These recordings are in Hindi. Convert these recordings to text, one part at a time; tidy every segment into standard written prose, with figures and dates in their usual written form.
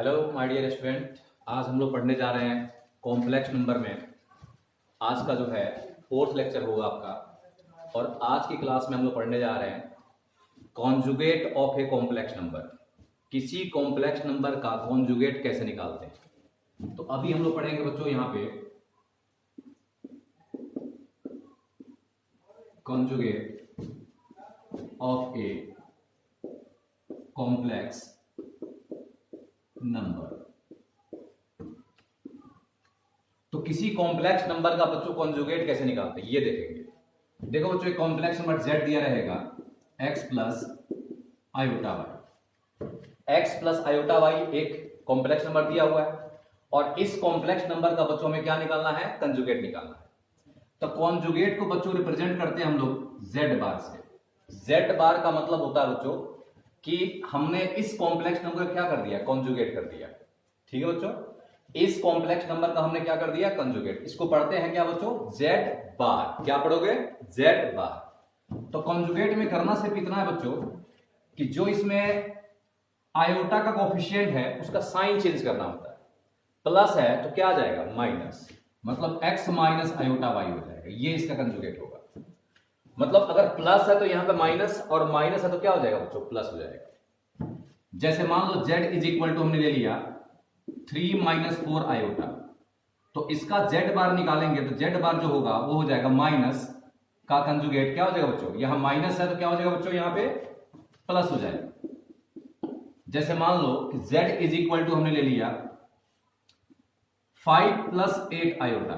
Hello my dear student. आज हम लोग पढ़ने जा रहे हैं कॉम्प्लेक्स नंबर में। आज का जो है फोर्थ लेक्चर होगा आपका, और आज की क्लास में हम लोग पढ़ने जा रहे हैं conjugate of a complex number. किसी कॉम्प्लेक्स नंबर का कॉन्जुगेट कैसे निकालते हैं। तो अभी हम लोग पढ़ेंगे बच्चों यहाँ पे conjugate of a complex number. तो किसी कॉम्प्लेक्स नंबर का बच्चों कॉन्जुगेट कैसे निकालते हैं ये देखेंगे। देखो बच्चों, एक कॉम्प्लेक्स नंबर z दिया रहेगा x plus iota y. x plus iota y एक कॉम्प्लेक्स नंबर दिया हुआ है, और इस कॉम्प्लेक्स नंबर का बच्चों में क्या निकालना है, कंजुगेट निकालना है। तो कॉन्जुगेट को बच्चों रिप्रेजेंट करते हैं हम लोग z बार से। z बार का मतलब होता है बच्चों कि हमने इस कॉम्प्लेक्स नंबर को क्या कर दिया, कॉन्जुगेट कर दिया। ठीक है बच्चों, इस कॉम्प्लेक्स नंबर का हमने क्या कर दिया, कंजुगेट। इसको पढ़ते हैं क्या बच्चों, z बार। क्या पढ़ोगे, z बार। तो कंजुगेट में करना सिर्फ इतना है बच्चों कि जो इसमें आयोटा का कोफिशिएंट है उसका साइन चेंज करना होता है। प्लस है तो क्या आ जाएगा, माइनस, मतलब x माइनस आयोटा वाई हो जाएगा। ये इसका कंजुगेट होगा। मतलब अगर प्लस है तो यहां पे माइनस, और माइनस है तो क्या हो जाएगा बच्चों, प्लस हो जाएगा। जैसे मान लो z इज इक्वल टू हमने ले लिया 3 माइनस 4 आयोटा, तो इसका z बार निकालेंगे तो z बार जो होगा वो हो जाएगा माइनस का कंजुगेट। क्या हो जाएगा बच्चों, यहां माइनस है तो क्या हो जाएगा बच्चों, यहां पे प्लस हो जाएगा। जैसे मान लो कि z इज इक्वल टू हमने ले लिया 5 प्लस 8 आयोटा,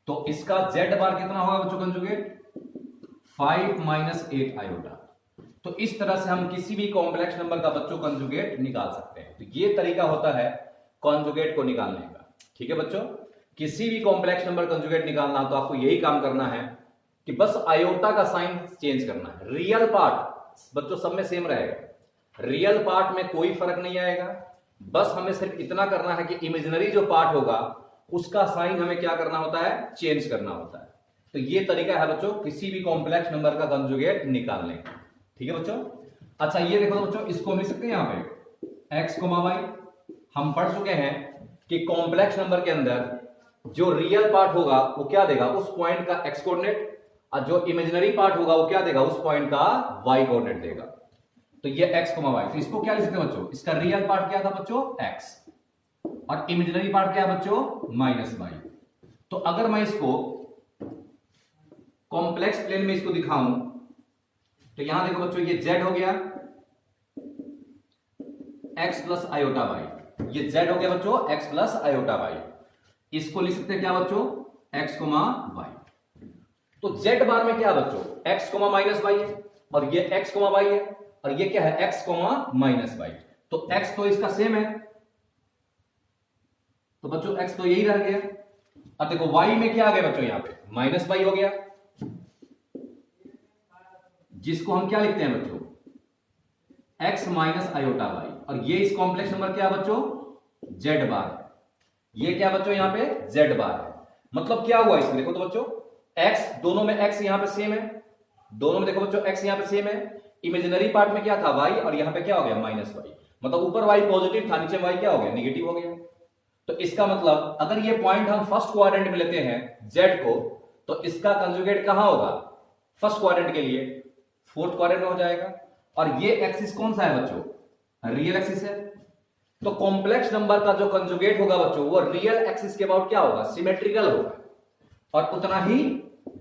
तो इसका z बार कितना होगा बच्चों, कंजुगेट 5 माइनस 8 आयोटा। तो इस तरह से हम किसी भी कॉम्प्लेक्स नंबर का बच्चों कंजुगेट निकाल सकते हैं। तो ये तरीका होता है कंजुगेट को निकालने का। ठीक है बच्चों, किसी भी कॉम्प्लेक्स नंबर कंजुगेट निकालना तो आपको यही काम करना है कि बस आयोटा का साइन चेंज करना है। रियल पार्ट बच्चों सब में सेम रहेगा, रियल पार्ट में कोई फर्क नहीं आएगा। बस हमें सिर्फ इतना करना है कि इमेजिनरी जो पार्ट होगा उसका साइन हमें क्या करना होता है, चेंज करना होता है। तो ये तरीका है बच्चों किसी भी कॉम्प्लेक्स नंबर का कंजुगेट निकालने का। ठीक है बच्चों। अच्छा ये देखो बच्चों, इसको हम लिख सकते हैं यहाँ पे x y। हम पढ़ चुके हैं कि कॉम्प्लेक्स नंबर के अंदर जो रियल पार्ट होगा वो क्या देगा, उस पॉइंट का x कोऑर्डिनेट, और जो इमेजिनरी पार्ट होगा वो क्या देगा, उस पॉइंट का y कोऑर्डिनेट देगा। तो ये x y। तो इसको क्या लिख सकते हैं बच्चों, इसका रियल पार्ट क्या था बच्चों, x, और इमेजिनरी पार्ट क्या है बच्चों, माइनस y। तो अगर मैं इसको कॉम्प्लेक्स प्लेन में इसको दिखाऊं तो यहां देखो बच्चों, ये z हो गया x प्लस आयोटा वाई। ये z हो गया बच्चों x प्लस आयोटा वाई। इसको लिख सकते हैं क्या बच्चों, x y। तो z बार में क्या है बच्चों, x माइनस वाई है, और ये x वाई है, और ये क्या है, x माइनस वाई। तो x तो इसका सेम है, तो बच्चों x तो यही रह गया। अब देखो y में क्या आ गया बच्चों, यहां पे माइनस वाई हो गया, जिसको हम क्या लिखते हैं बच्चों, x माइनस आयोटा वाई। और ये इस कॉम्प्लेक्स नंबर क्या बच्चों, z बार है। ये क्या बच्चों, यहां पे z बार है। मतलब क्या हुआ इसमें, देखो तो बच्चों x, दोनों में x यहां पे सेम है, दोनों में देखो बच्चों x यहां पे सेम है। इमेजिनरी पार्ट में क्या था, y, और यहां पे क्या हो गया, माइनस वाई। मतलब ऊपर y पॉजिटिव था, नीचे y क्या हो गया, नेगेटिव हो गया। तो इसका मतलब अगर ये पॉइंट हम फर्स्ट क्वाड्रेंट में लेते हैं z को, तो इसका कंजुगेट कहां होगा, फर्स्ट क्वाड्रेंट के लिए फोर्थ क्वाड्रेंट में हो जाएगा। और ये एक्सिस कौन सा है बच्चों, रियल एक्सिस है। तो कॉम्प्लेक्स नंबर का जो कंजुगेट होगा बच्चों वो रियल एक्सिस के अबाउट क्या होगा, सिमेट्रिकल होगा, और उतना ही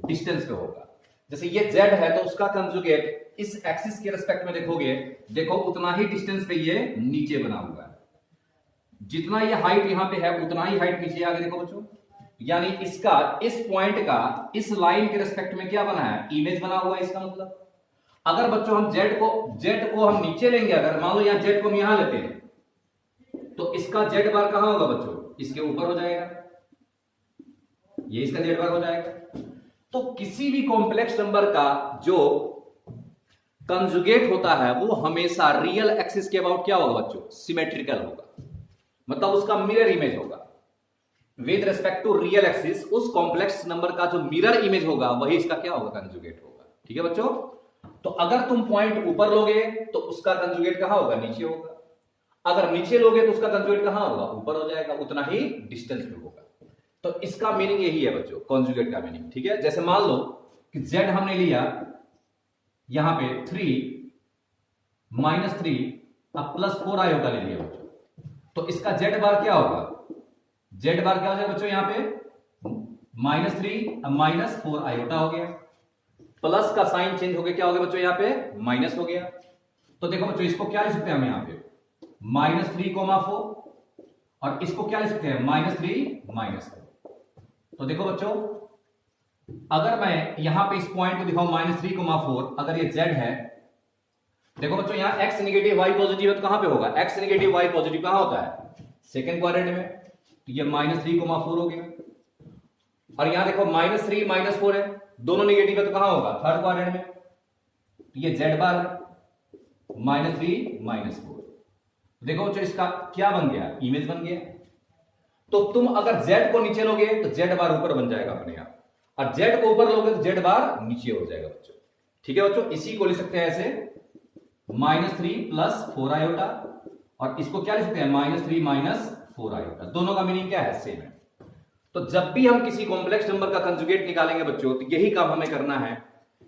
डिस्टेंस पे होगा। जैसे ये z है तो उसका कंजुगेट इस एक्सिस के रिस्पेक्ट में देखोगे, देखो उतना ही डिस्टेंस पे ये नीचे बना हुआ है। जितना ये हाइट यहां पे है उतना ही हाइट नीचे आ गया। देखो बच्चों, यानी इसका इस पॉइंट का इस लाइन के रिस्पेक्ट में क्या बना है, इमेज बना हुआ है। इसका मतलब अगर बच्चों हम z को हम नीचे लेंगे, अगर मान लो यहां z को हम यहां लेते हैं, तो इसका z बार कहां होगा बच्चों, इसके ऊपर हो जाएगा, ये इसका z बार हो जाएगा। तो किसी भी कॉम्प्लेक्स नंबर का जो कंजुगेट होता है वो हमेशा रियल एक्सिस के अबाउट क्या होगा बच्चों, सिमेट्रिकल होगा। मतलब उसका मिरर इमेज होगा with respect to real axis. उस कॉम्प्लेक्स नंबर का जो मिरर इमेज होगा वही इसका क्या होगा, कंजुगेट होगा। ठीक है बच्चों। तो अगर तुम पॉइंट ऊपर लोगे तो उसका कंजुगेट कहां होगा, नीचे होगा। अगर नीचे लोगे तो उसका कंजुगेट कहां होगा, ऊपर हो जाएगा, उतना ही डिस्टेंस पे होगा। तो इसका मीनिंग यही है बच्चों, कॉन्जुगेट का मीनिंग। ठीक है, जैसे मान लो कि z हमने लिया यहां पे 3 माइनस 3 अब प्लस 4 आयोटा ले लिया बच्चों, तो इसका z बार क्या होगा, z बार क्या हो जाएगा बच्चों, यहां पे -3 अब -4 आयोटा हो गया, प्लस का साइन चेंज हो गया, क्या हो गया बच्चों, यहां पे माइनस हो गया। तो देखो बच्चों इसको क्या लिख सकते हैं हम यहां पे -3, 4 और इसको क्या लिख सकते हैं -3 -4। तो देखो बच्चों अगर मैं यहां पे इस पॉइंट को दिखाऊं -3, 4, अगर ये z है, देखो बच्चों यहां x नेगेटिव y पॉजिटिव है तो कहां पे होगा, x नेगेटिव y पॉजिटिव कहां होता है, सेकंड क्वाड्रेंट में, तो ये -3, 4 हो गया। और यहां देखो -3 -4 है, दोनों नेगेटिव है तो कहां होगा, थर्ड क्वाड्रेंट में, तो ये z बार है -3 -4। देखो बच्चों इसका क्या बन गया, इमेज बन गया। तो तुम अगर z को नीचे लोगे तो z बार ऊपर बन जाएगा अपने आप, और z को ऊपर लोगे तो z बार नीचे हो जाएगा बच्चों। ठीक है बच्चों, इसी को लिख सकते हैं ऐसे -3 + 4 आयोटा, और इसको क्या लिख सकते हैं -3 - 4 आयोटा। दोनों का मीनिंग क्या है, सेम है। तो जब भी हम किसी कॉम्प्लेक्स नंबर का कंजुगेट निकालेंगे बच्चों, तो यही काम हमें करना है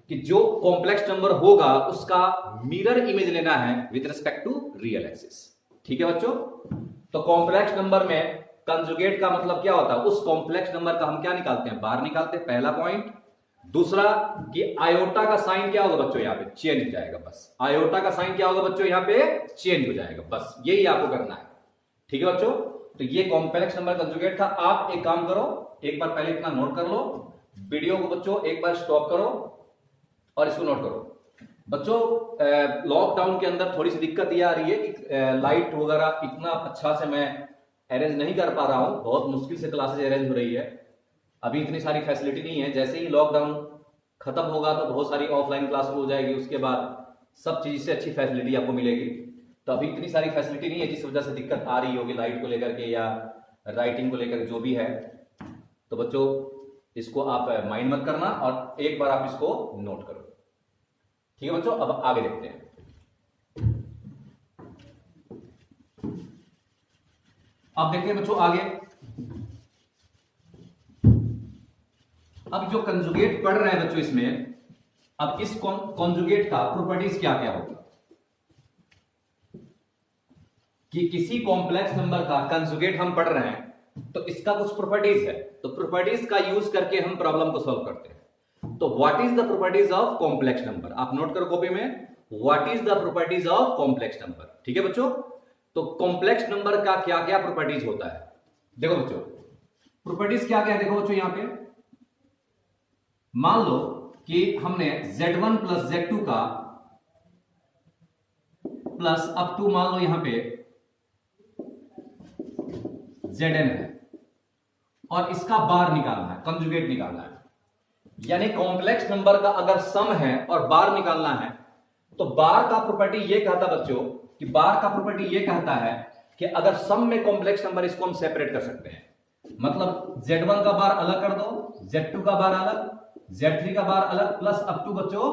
कि जो कॉम्प्लेक्स नंबर होगा उसका मिरर इमेज लेना है with respect to real axis. ठीक है बच्चों, तो कॉम्प्लेक्स नंबर में कंजुगेट का मतलब क्या होता है, उस कॉम्प्लेक्स नंबर का हम क्या निकालते हैं, बार निकालते हैं, पहला पॉइंट। दूसरा कि आयोटा का साइन क्या होगा बच्चों, यहां पे चेंज हो जाएगा, बस आयोटा का साइन क्या होगा बच्चों, यहां पे चेंज हो जाएगा, बस यही आपको करना है। ठीक है बच्चों, तो ये कॉम्प्लेक्स नंबर कंजुगेट था। आप एक काम करो, एक बार पहले इतना नोट कर लो, वीडियो को बच्चों एक बार स्टॉप करो और इसको नोट करो। बच्चों लॉकडाउन के अंदर थोड़ी सी दिक्कत ये आ रही है कि लाइट वगैरह इतना अच्छा से मैं अरेंज नहीं कर पा रहा हूं, बहुत मुश्किल से क्लासेज अरेंज हो रही है, अभी इतनी सारी फैसिलिटी नहीं है। जैसे ही लॉकडाउन खत्म होगा तो बहुत सारी ऑफलाइन क्लास हो जाएगी, उसके बाद सब चीज से अच्छी फैसिलिटी आपको मिलेगी। तो अभी इतनी सारी फैसिलिटी नहीं है, जिस वजह से दिक्कत आ रही होगी लाइट को लेकर के या राइटिंग को लेकर, जो भी है। तो बच्चों इसको आप माइंड मत करना और एक बार आप इसको नोट करो। ठीक है बच्चों, अब आगे देखते हैं। अब देखते हैं बच्चों आगे, अब जो कंजुगेट पढ़ रहे हैं बच्चों इसमें, अब इस कॉन्जुगेट का प्रॉपर्टीज क्या क्या होगा, कि किसी कॉम्प्लेक्स नंबर का कंजुगेट हम पढ़ रहे हैं तो इसका कुछ प्रॉपर्टीज है, तो प्रॉपर्टीज का यूज करके हम प्रॉब्लम को सॉल्व करते हैं। तो what is the properties of complex number, आप नोट करो कॉपी में, what is the properties of complex number. ठीक है बच्चों, तो कॉम्प्लेक्स नंबर का क्या क्या प्रॉपर्टीज होता है, देखो बच्चों प्रॉपर्टीज क्या क्या है। देखो बच्चों यहां पे मान लो कि हमने z1 + z2 का प्लस अप टू मान लो यहां पे zn है, और इसका बार निकालना है, कंजुगेट निकालना है। यानी कॉम्प्लेक्स नंबर का अगर सम है और बार निकालना है, तो बार का प्रॉपर्टी ये कहता बच्चों कि बार का प्रॉपर्टी ये कहता है कि अगर सम में कॉम्प्लेक्स नंबर, इसको हम सेपरेट कर सकते हैं। मतलब z1 का बार अलग कर दो, z2 का बार अलग, z3 का बार अलग, प्लस अप टू बच्चों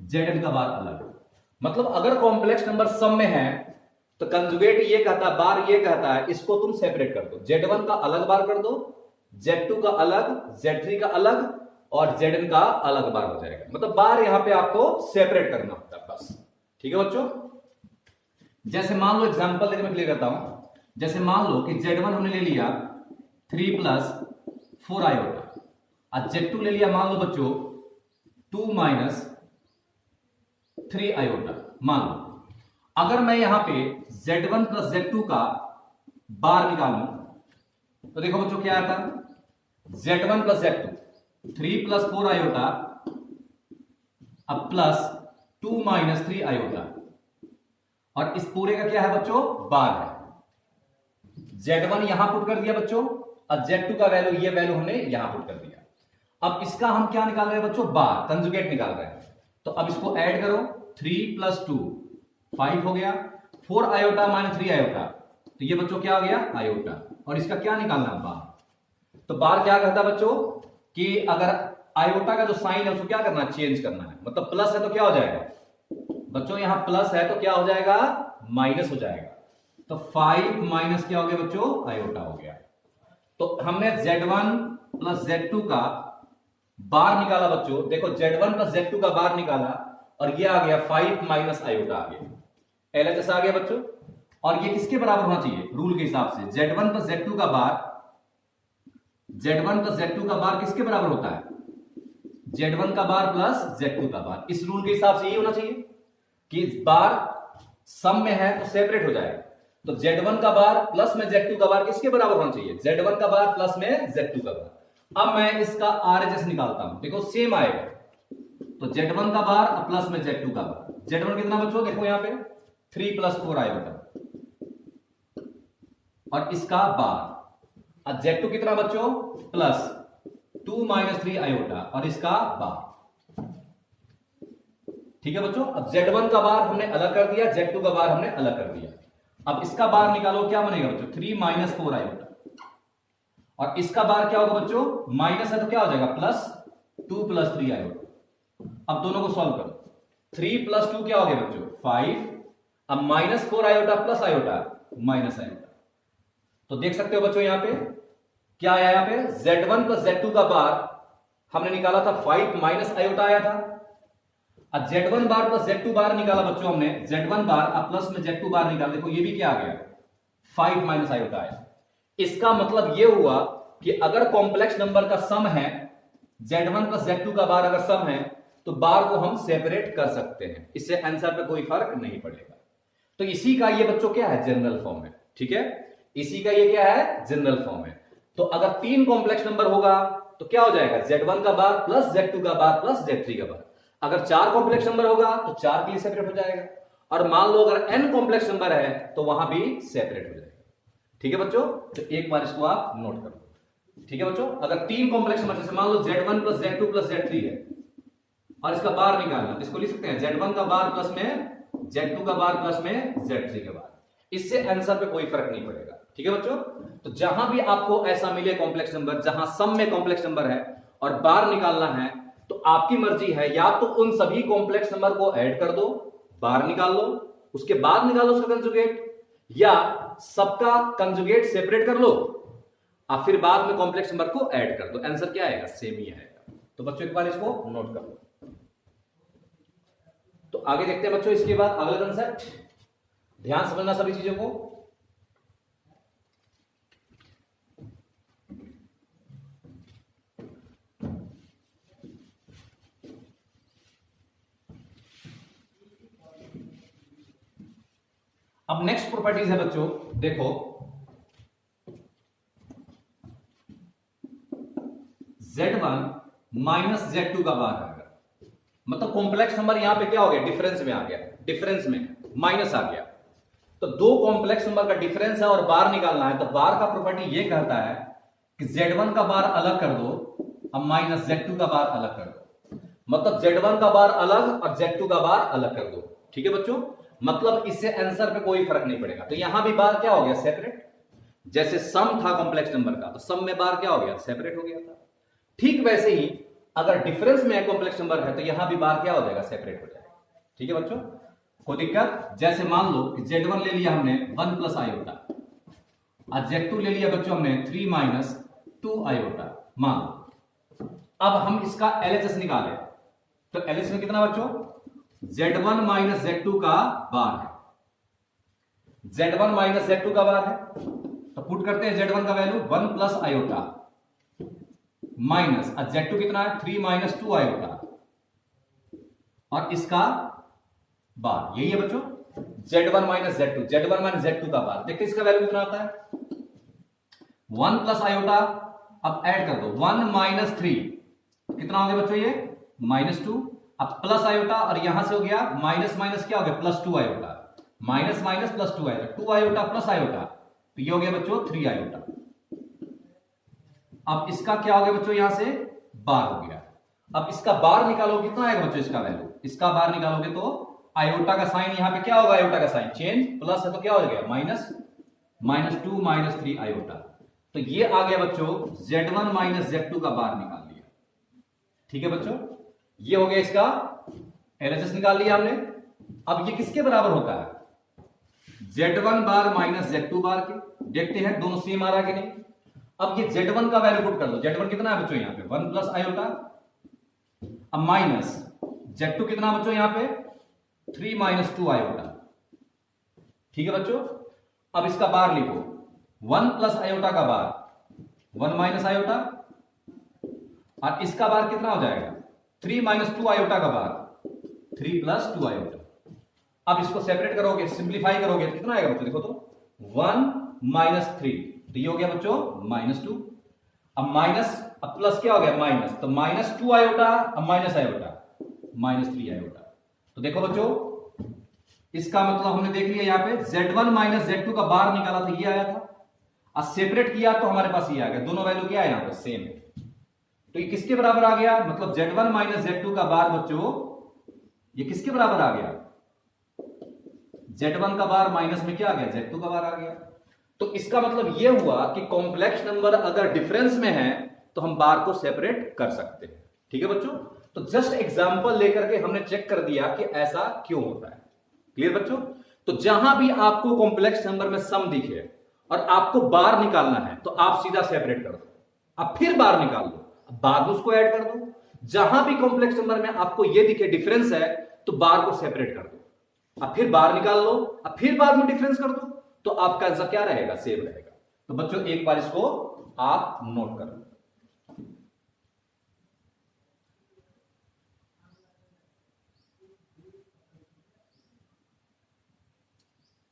zn का बार अलग। मतलब अगर कॉम्प्लेक्स नंबर सम में है तो कंजुगेट ये कहता है, बार ये कहता है इसको तुम सेपरेट कर दो, z1 का अलग बार कर दो, z2 का अलग, z3 का अलग और zn का अलग बार हो जाएगा। मतलब बार यहां पे आपको सेपरेट करना होता है बस। ठीक है बच्चों, जैसे मान लो एग्जांपल देकर मैं क्लियर करता हूं। जैसे मान लो कि z1 हमने ले लिया 3 + 4 आयोटा, और z2 ले लिया मान लो बच्चों 2 - 3 आयोटा। मान लो अगर मैं यहां पे z1 + z2 का बार निकालूं तो देखो बच्चों क्या आता है, z1 + z2 3 + 4 आयोटा अब प्लस 2 - 3 आयोटा, और इस पूरे का क्या है बच्चों, बार है। z1 यहां पुट कर दिया बच्चों, और z2 का वैल्यू, ये वैल्यू हमने यहां पुट कर दिया। अब इसका हम क्या निकाल रहे हैं बच्चों, बार, कंजुगेट निकाल रहे हैं। तो अब इसको ऐड करो, 3 + 2 5 हो गया, 4 आयोटा - 3 आयोटा, तो ये बच्चों क्या हो गया, आयोटा, और इसका क्या निकालना, बार। तो बार क्या कहता है बच्चों कि अगर आयोटा का जो साइन है उसको क्या करना है, चेंज करना है। मतलब प्लस है तो क्या हो जाएगा बच्चों, यहां प्लस है तो क्या हो जाएगा, माइनस हो जाएगा, तो 5 माइनस क्या हो गया बच्चों, आयोटा हो गया। तो हमने Z1 प्लस Z2 का बार निकाला बच्चों, देखो Z1 प्लस Z2 का बार निकाला और ये आ गया 5 माइनस आयोटा आ गया, LHS आ गया बच्चों। और ये किसके बराबर होना चाहिए रूल के हिसाब से, Z1 प्लस Z2 का बार, Z1 प्लस Z2 का बार किसके बराबर होता है, Z1 का बार प्लस Z2 का बार। इस रूल के हिसाब से ये होना चाहिए कि बार सम में है तो सेपरेट हो जाएगा, तो Z1 का बार प्लस में Z2 का बार किसके बराबर होना चाहिए, Z1 का बार प्लस में Z2 का बार। अब मैं इसका RHS निकालता हूं, देखो सेम आएगा, तो Z1 का बार प्लस में Z2 का बार। Z1 कितना बच्चों, देखो यहां पे 3 प्लस 4 आयोटा, और इसका बार। अब Z2 कितना बच्चों, प्लस 2 माइनस 3 आयोटा, और इसका बार। ठीक है बच्चों, अब Z1 का बार हमने अलग कर दिया, Z2 का बार हमने अलग कर दिया। अब इसका बार निकालो, क्या बनेगा बच्चों, 3 माइनस 4 आयोटा, और इसका बार क्या होगा बच्चों, माइनस है तो क्या हो जाएगा, प्लस 2 प्लस 3 आयोटा। अब दोनों को सॉल्व करो, 3 प्लस 2 क्या हो गया बच्चों, 5। अब minus 4 iota plus iota minus iota, तो देख सकते हो बच्चों यहां पे क्या आया, यहां पे Z1 प्लस Z2 का बार हमने निकाला था 5 माइनस आयोटा आया था। अब Z1 बार प्लस Z2 बार निकाला बच्चों हमने, Z1 बार अब प्लस में Z2 बार निकाला, देखो ये भी क्या आ गया, 5 माइनस आयोटा आया। इसका मतलब ये हुआ कि अगर कॉम्प्लेक्स नंबर का सम है, Z1 प्लस Z2 का बार अगर सम है, तो बार को हम सेपरेट कर सकते हैं, इससे आंसर पे कोई फर्क नहीं पड़ेगा। तो इसी का ये बच्चों क्या है, जनरल फॉर्म है। ठीक है, इसी का ये क्या है, जनरल फॉर्म है। तो अगर 3 कॉम्प्लेक्स नंबर होगा तो क्या हो जाएगा, Z1 का बार प्लस Z2 का बार प्लस Z3 का बार। अगर 4 कॉम्प्लेक्स नंबर होगा तो 4 के लिए सेपरेट हो जाएगा, और मान लो अगर n कॉम्प्लेक्स नंबर है तो वहां भी सेपरेट हो जाएगा। ठीक है बच्चों, तो एक बार इसको आप नोट कर लो। ठीक है बच्चों, अगर 3 कॉम्प्लेक्स नंबर, जैसे मान लो Z1 plus Z2 plus Z3 है, और इसका बार निकालना, इसको लिख सकते हैं Z1 का बार प्लस में Z2 का बार प्लस में Z3 का बार। इससे आंसर पे कोई फर्क नहीं पड़ेगा। ठीक है बच्चों, तो जहां भी आपको ऐसा मिले कॉम्प्लेक्स नंबर, जहां सम में कॉम्प्लेक्स नंबर है और बार निकालना है, तो आपकी मर्जी है, या तो उन सभी कॉम्प्लेक्स नंबर को ऐड कर दो, बार निकाल लो, उसके बाद निकालो उसका कंजुगेट, या सबका कंजुगेट सेपरेट कर लो, और फिर बाद में कॉम्प्लेक्स नंबर को ऐड कर दो। आंसर क्या आएगा, सेम ही आएगा। तो बच्चों एक बार इसको नोट कर लो। तो आगे देखते हैं बच्चों, इसके बाद अगला कंसेप्ट, ध्यान समझना सभी चीजों को। अब नेक्स्ट प्रॉपर्टीज है बच्चों, देखो Z1 माइनस Z2 का बार है, मतलब कॉम्प्लेक्स नंबर यहां पे क्या हो गया, डिफरेंस में आ गया, डिफरेंस में माइनस आ गया। तो दो कॉम्प्लेक्स नंबर का डिफरेंस है और बार निकालना है, तो बार का प्रॉपर्टी ये कहता है कि Z1 का बार अलग कर दो, अब माइनस Z2 का बार अलग कर दो, मतलब Z1 का बार अलग और Z2 का बार अलग कर दो। ठीक है बच्चों, मतलब इससे आंसर पे कोई फर्क नहीं पड़ेगा। तो यहां भी बार क्या हो गया, सेपरेट। जैसे सम था कॉम्प्लेक्स नंबर का, तो सम में बार क्या हो गया, सेपरेट हो गया था। ठीक वैसे ही अगर डिफरेंस में कॉम्प्लेक्स नंबर है, तो यहां भी बार क्या हो जाएगा, सेपरेट हो जाएगा। ठीक है बच्चों, कोई दिक्कत। जैसे मान लो कि Z1 ले लिया हमने 1 प्लस आयोटा, और Z2 ले लिया बच्चों हमने 3 माइनस 2 आयोटा, मान लो। अब हम इसका LHS निकाले, तो LHS में कितना बच्चों, Z1 माइनस Z2 का बार है, Z1 माइनस Z2 का बार है, तो पुट करते हैं Z1 का वैल्यू 1 प्लस आयोटा माइनस, और Z2 कितना है, 3 माइनस 2 आयोटा, और इसका बार। यही है बच्चों Z1 minus Z2, Z1 minus Z2 का बार। देखते इसका वैल्यू कितना आता है, 1 प्लस आयोटा, अब ऐड कर दो 1 माइनस 3, कितना हो गया बच्चों, ये -2, अब प्लस आयोटा, और यहां से हो गया माइनस माइनस क्या हो गया, +2 iota, minus minus +2 iota, 2 iota plus iota, तो ये हो गया बच्चों 3 आयोटा। अब इसका क्या हो गया बच्चों, यहां से बार हो गया। अब इसका बार निकालो, कितना आएगा बच्चों इसका वैल्यू, इसका बार निकालोगे तो आयोटा का साइन यहां पे क्या होगा, आयोटा का साइन चेंज, प्लस है तो क्या हो गया, माइनस, -2 -3 आयोटा। तो ये आ गया बच्चों Z1 माइनस Z2 का बार निकाल लिया। ठीक है बच्चों, ये हो गया इसका LHS निकाल लिया हमने। अब ये किसके बराबर होता है, Z1 बार माइनस Z2 बार के, देखते हैं दोनों सेम आ रहा है कि नहीं। अब ये Z1 का वैल्यू पुट कर दो, Z1 कितना है बच्चों यहाँ पे 1 प्लस आयोटा, अब माइनस Z2 कितना बच्चों यहाँ पे 3 माइनस 2 आयोटा। ठीक है बच्चों, अब इसका बार लिखो 1 प्लस आयोटा का बार 1 माइनस आयोटा, और इसका बार कितना हो जाएगा 3 माइनस 2 आयोटा का बार 3 प्लस 2 आयोटा। अब इसको सेपरेट करोगे, सिंप्लीफाई करोगे तो कितना आएगा बच्चों, देखो तो 1 माइनस 3, तो ये हो गया बच्चों माइनस 2। अब माइनस, अब प्लस क्या हो गया माइनस, तो माइनस 2 आयोटा, अब माइनस आयोटा माइनस 3 आयोटा। तो देखो बच्चों, इसका मतलब हमने देख लिया यहाँ पे Z1 माइनस Z2 का बार निकाला था, ये आया था, और सेपरेट किया तो हमारे पास ये आ गया, दोनों वैल्यू क्या है यहाँ पे सेम है। तो ये किसके बराबर आ गया, मतलब Z1 माइनस Z2 का बार बच्चों ये किसके बराबर आ गया, Z1 का बार माइनस में क्या आ गया Z2 का बार आ गया। तो इसका मतलब यह हुआ कि कॉम्प्लेक्स नंबर अगर डिफरेंस में है तो हम बार को सेपरेट कर सकते हैं। ठीक है बच्चों, तो जस्ट एग्जांपल लेकर के हमने चेक कर दिया कि ऐसा क्यों होता है। क्लियर बच्चों, तो जहां भी आपको कॉम्प्लेक्स नंबर में सम दिखे और आपको बार निकालना है तो आप सीधा सेपरेट कर दो, अब फिर बार निकाल दो, बाद में उसको ऐड कर दो। जहां भी कॉम्प्लेक्स नंबर में आपको यह दिखे डिफरेंस है तो बार को सेपरेट कर दो, अब फिर बार निकाल लो, अब फिर बाद में डिफरेंस कर दो, तो आपका आंसर क्या रहेगा सेम रहेगा। तो बच्चों एक बार इसको आप नोट कर लो।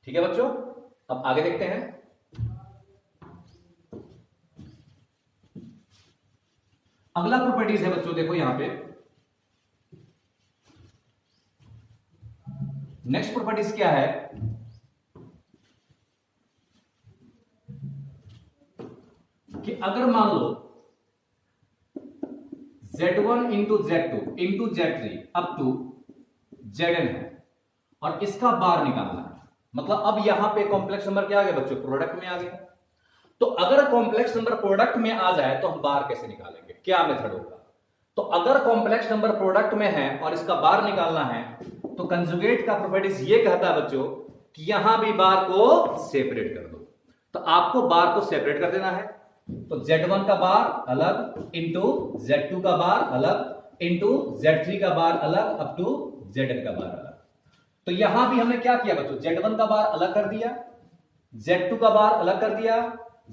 ठीक है बच्चों, अब आगे देखते हैं। अगला प्रॉपर्टीज है बच्चों, देखो यहां पे नेक्स्ट प्रॉपर्टीज क्या है कि अगर मान लो Z1 into Z2 into Z3 up to Zn है और इसका बार निकालना है, मतलब अब यहां पे कॉम्प्लेक्स नंबर क्या आ गया बच्चों, प्रोडक्ट में आ गया। तो अगर कॉम्प्लेक्स नंबर प्रोडक्ट में आ जाए तो हम बार कैसे निकालेंगे, क्या मेथड होगा। तो अगर कॉम्प्लेक्स नंबर प्रोडक्ट में है और इसका बार निकालना है तो कंजुगेट का प्रॉपर्टीज ये कहता है बच्चों कि यहां भी बार को सेपरेट कर दो। तो आपको बार को सेपरेट कर देना है, तो Z1 का बार अलग इंटू Z2 का बार अलग इंटू Z3 का बार अलग अप टू Zn का बार अलग। तो यहां भी हमने क्या किया बच्चों, Z1 का बार अलग कर दिया, Z2 का बार अलग कर दिया,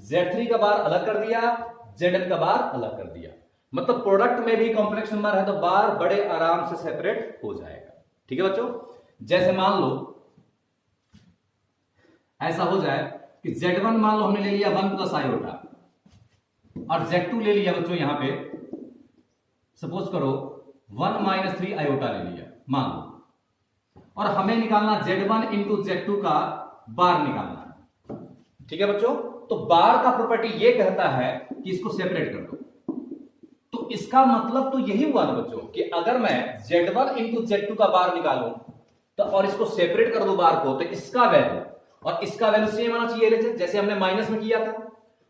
Z3 का बार अलग कर दिया, Zn का बार अलग कर दिया। मतलब प्रोडक्ट में भी कॉम्प्लेक्स नंबर है तो बार बड़े आराम से सेपरेट हो जाएगा। ठीक है बच्चों, जैसे मान लो ऐसा हो जाए कि Z1 मान लो हमने ले लिया 1 प्लस आयोटा और Z2 ले लिया बच्चों यहां पे सपोज करो 1 माइनस 3 आयोटा ले लिया मान लो, और हमें निकालना Z1 इंटू Z2 का बार निकालना है। ठीक है बच्चों, तो बार का प्रॉपर्टी ये कहता है कि इसको सेपरेट कर दो। तो इसका मतलब तो यही हुआ ना बच्चों कि अगर मैं Z1 इंटू Z2 का बार निकालूं तो और इसको सेपरेट कर दो बार को, तो इसका वैल्यू और इसका वैल्यू सेम आना चाहिए, जैसे हमने माइनस में किया था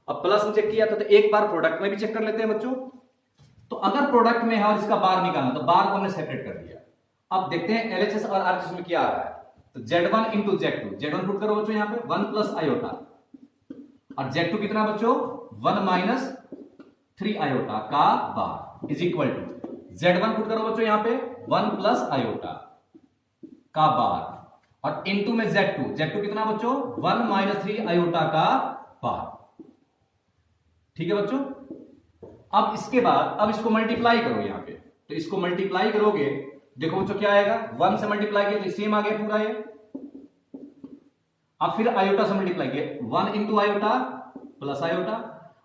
और प्लस में चेक किया था। तो एक बार प्रोडक्ट में भी चेक कर लेते हैं बच्चों। तो अगर प्रोडक्ट में है और इसका बार निकालना तो बार को हमने सेपरेट कर दिया। अब देखते हैं LHS और RHS में क्या आ रहा है। तो Z1 into Z2, Z1 put करो बच्चों यहां पे 1 प्लस आयोटा और Z2 कितना बच्चों 1 माइनस 3 आयोटा का bar is equal to Z1 put करो बच्चों यहां पे 1 प्लस आयोटा का बार और इनटू में Z2 कितना बच्चों 1 माइनस 3 आयोटा का बार। ठीक है बच्चों, अब इसके बाद अब इसको मल्टीप्लाई करो यहां पे, तो इसको मल्टीप्लाई करोगे देखो बच्चों क्या आएगा 1 से मल्टीप्लाई किया तो सेम आ गया पूरा ये। अब फिर आयोटा से मल्टीप्लाई किया 1 इंटू आयोटा प्लस आयोटा,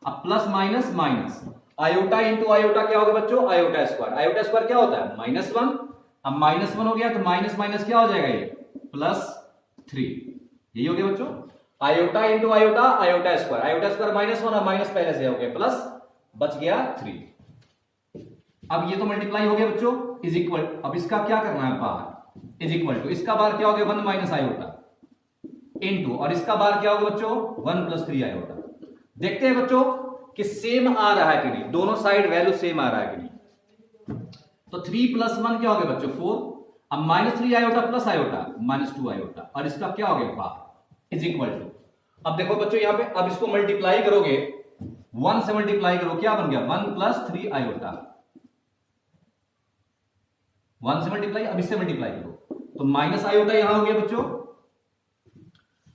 अब plus minus minus iota into iota क्या होगा बच्चों आयोटा स्क्वायर क्या होता है -1। अब -1 हो गया तो माइनस माइनस क्या हो जाएगा ये +3, यही हो गया बच्चों आयोटा इंटू आयोटा स्क्वायर -1 और माइनस पहले से हो गया प्लस बच गया 3। अब ये तो मल्टीप्लाई हो गया बच्चों इज इक्वल, अब इसका क्या करना है बार इज इक्वल टू इसका बार क्या हो गया 1 माइनस आयोटा इंटू और इसका बार क्या होगा बच्चों 1 प्लस 3 आयोटा। देखते हैं बच्चों कि सेम आ रहा है कि नहीं, दोनों साइड वैल्यू सेम आ रहा है कि नहीं। तो 3 प्लस 1 क्या हो गया बच्चों 4, अब -3 आयोटा प्लस आयोटा -2 आयोटा और इसका क्या हो गया बार। इज इक्वल टू, अब देखो बच्चों यहां पे, अब इसको मल्टीप्लाई करोगे, 1 से मल्टीप्लाई करो, क्या बन गया 1 प्लस 3 आयोटा, 1 से मल्टीप्लाई, अब इससे मल्टीप्लाई करो तो माइनस आयोटा यहां हो गया बच्चों,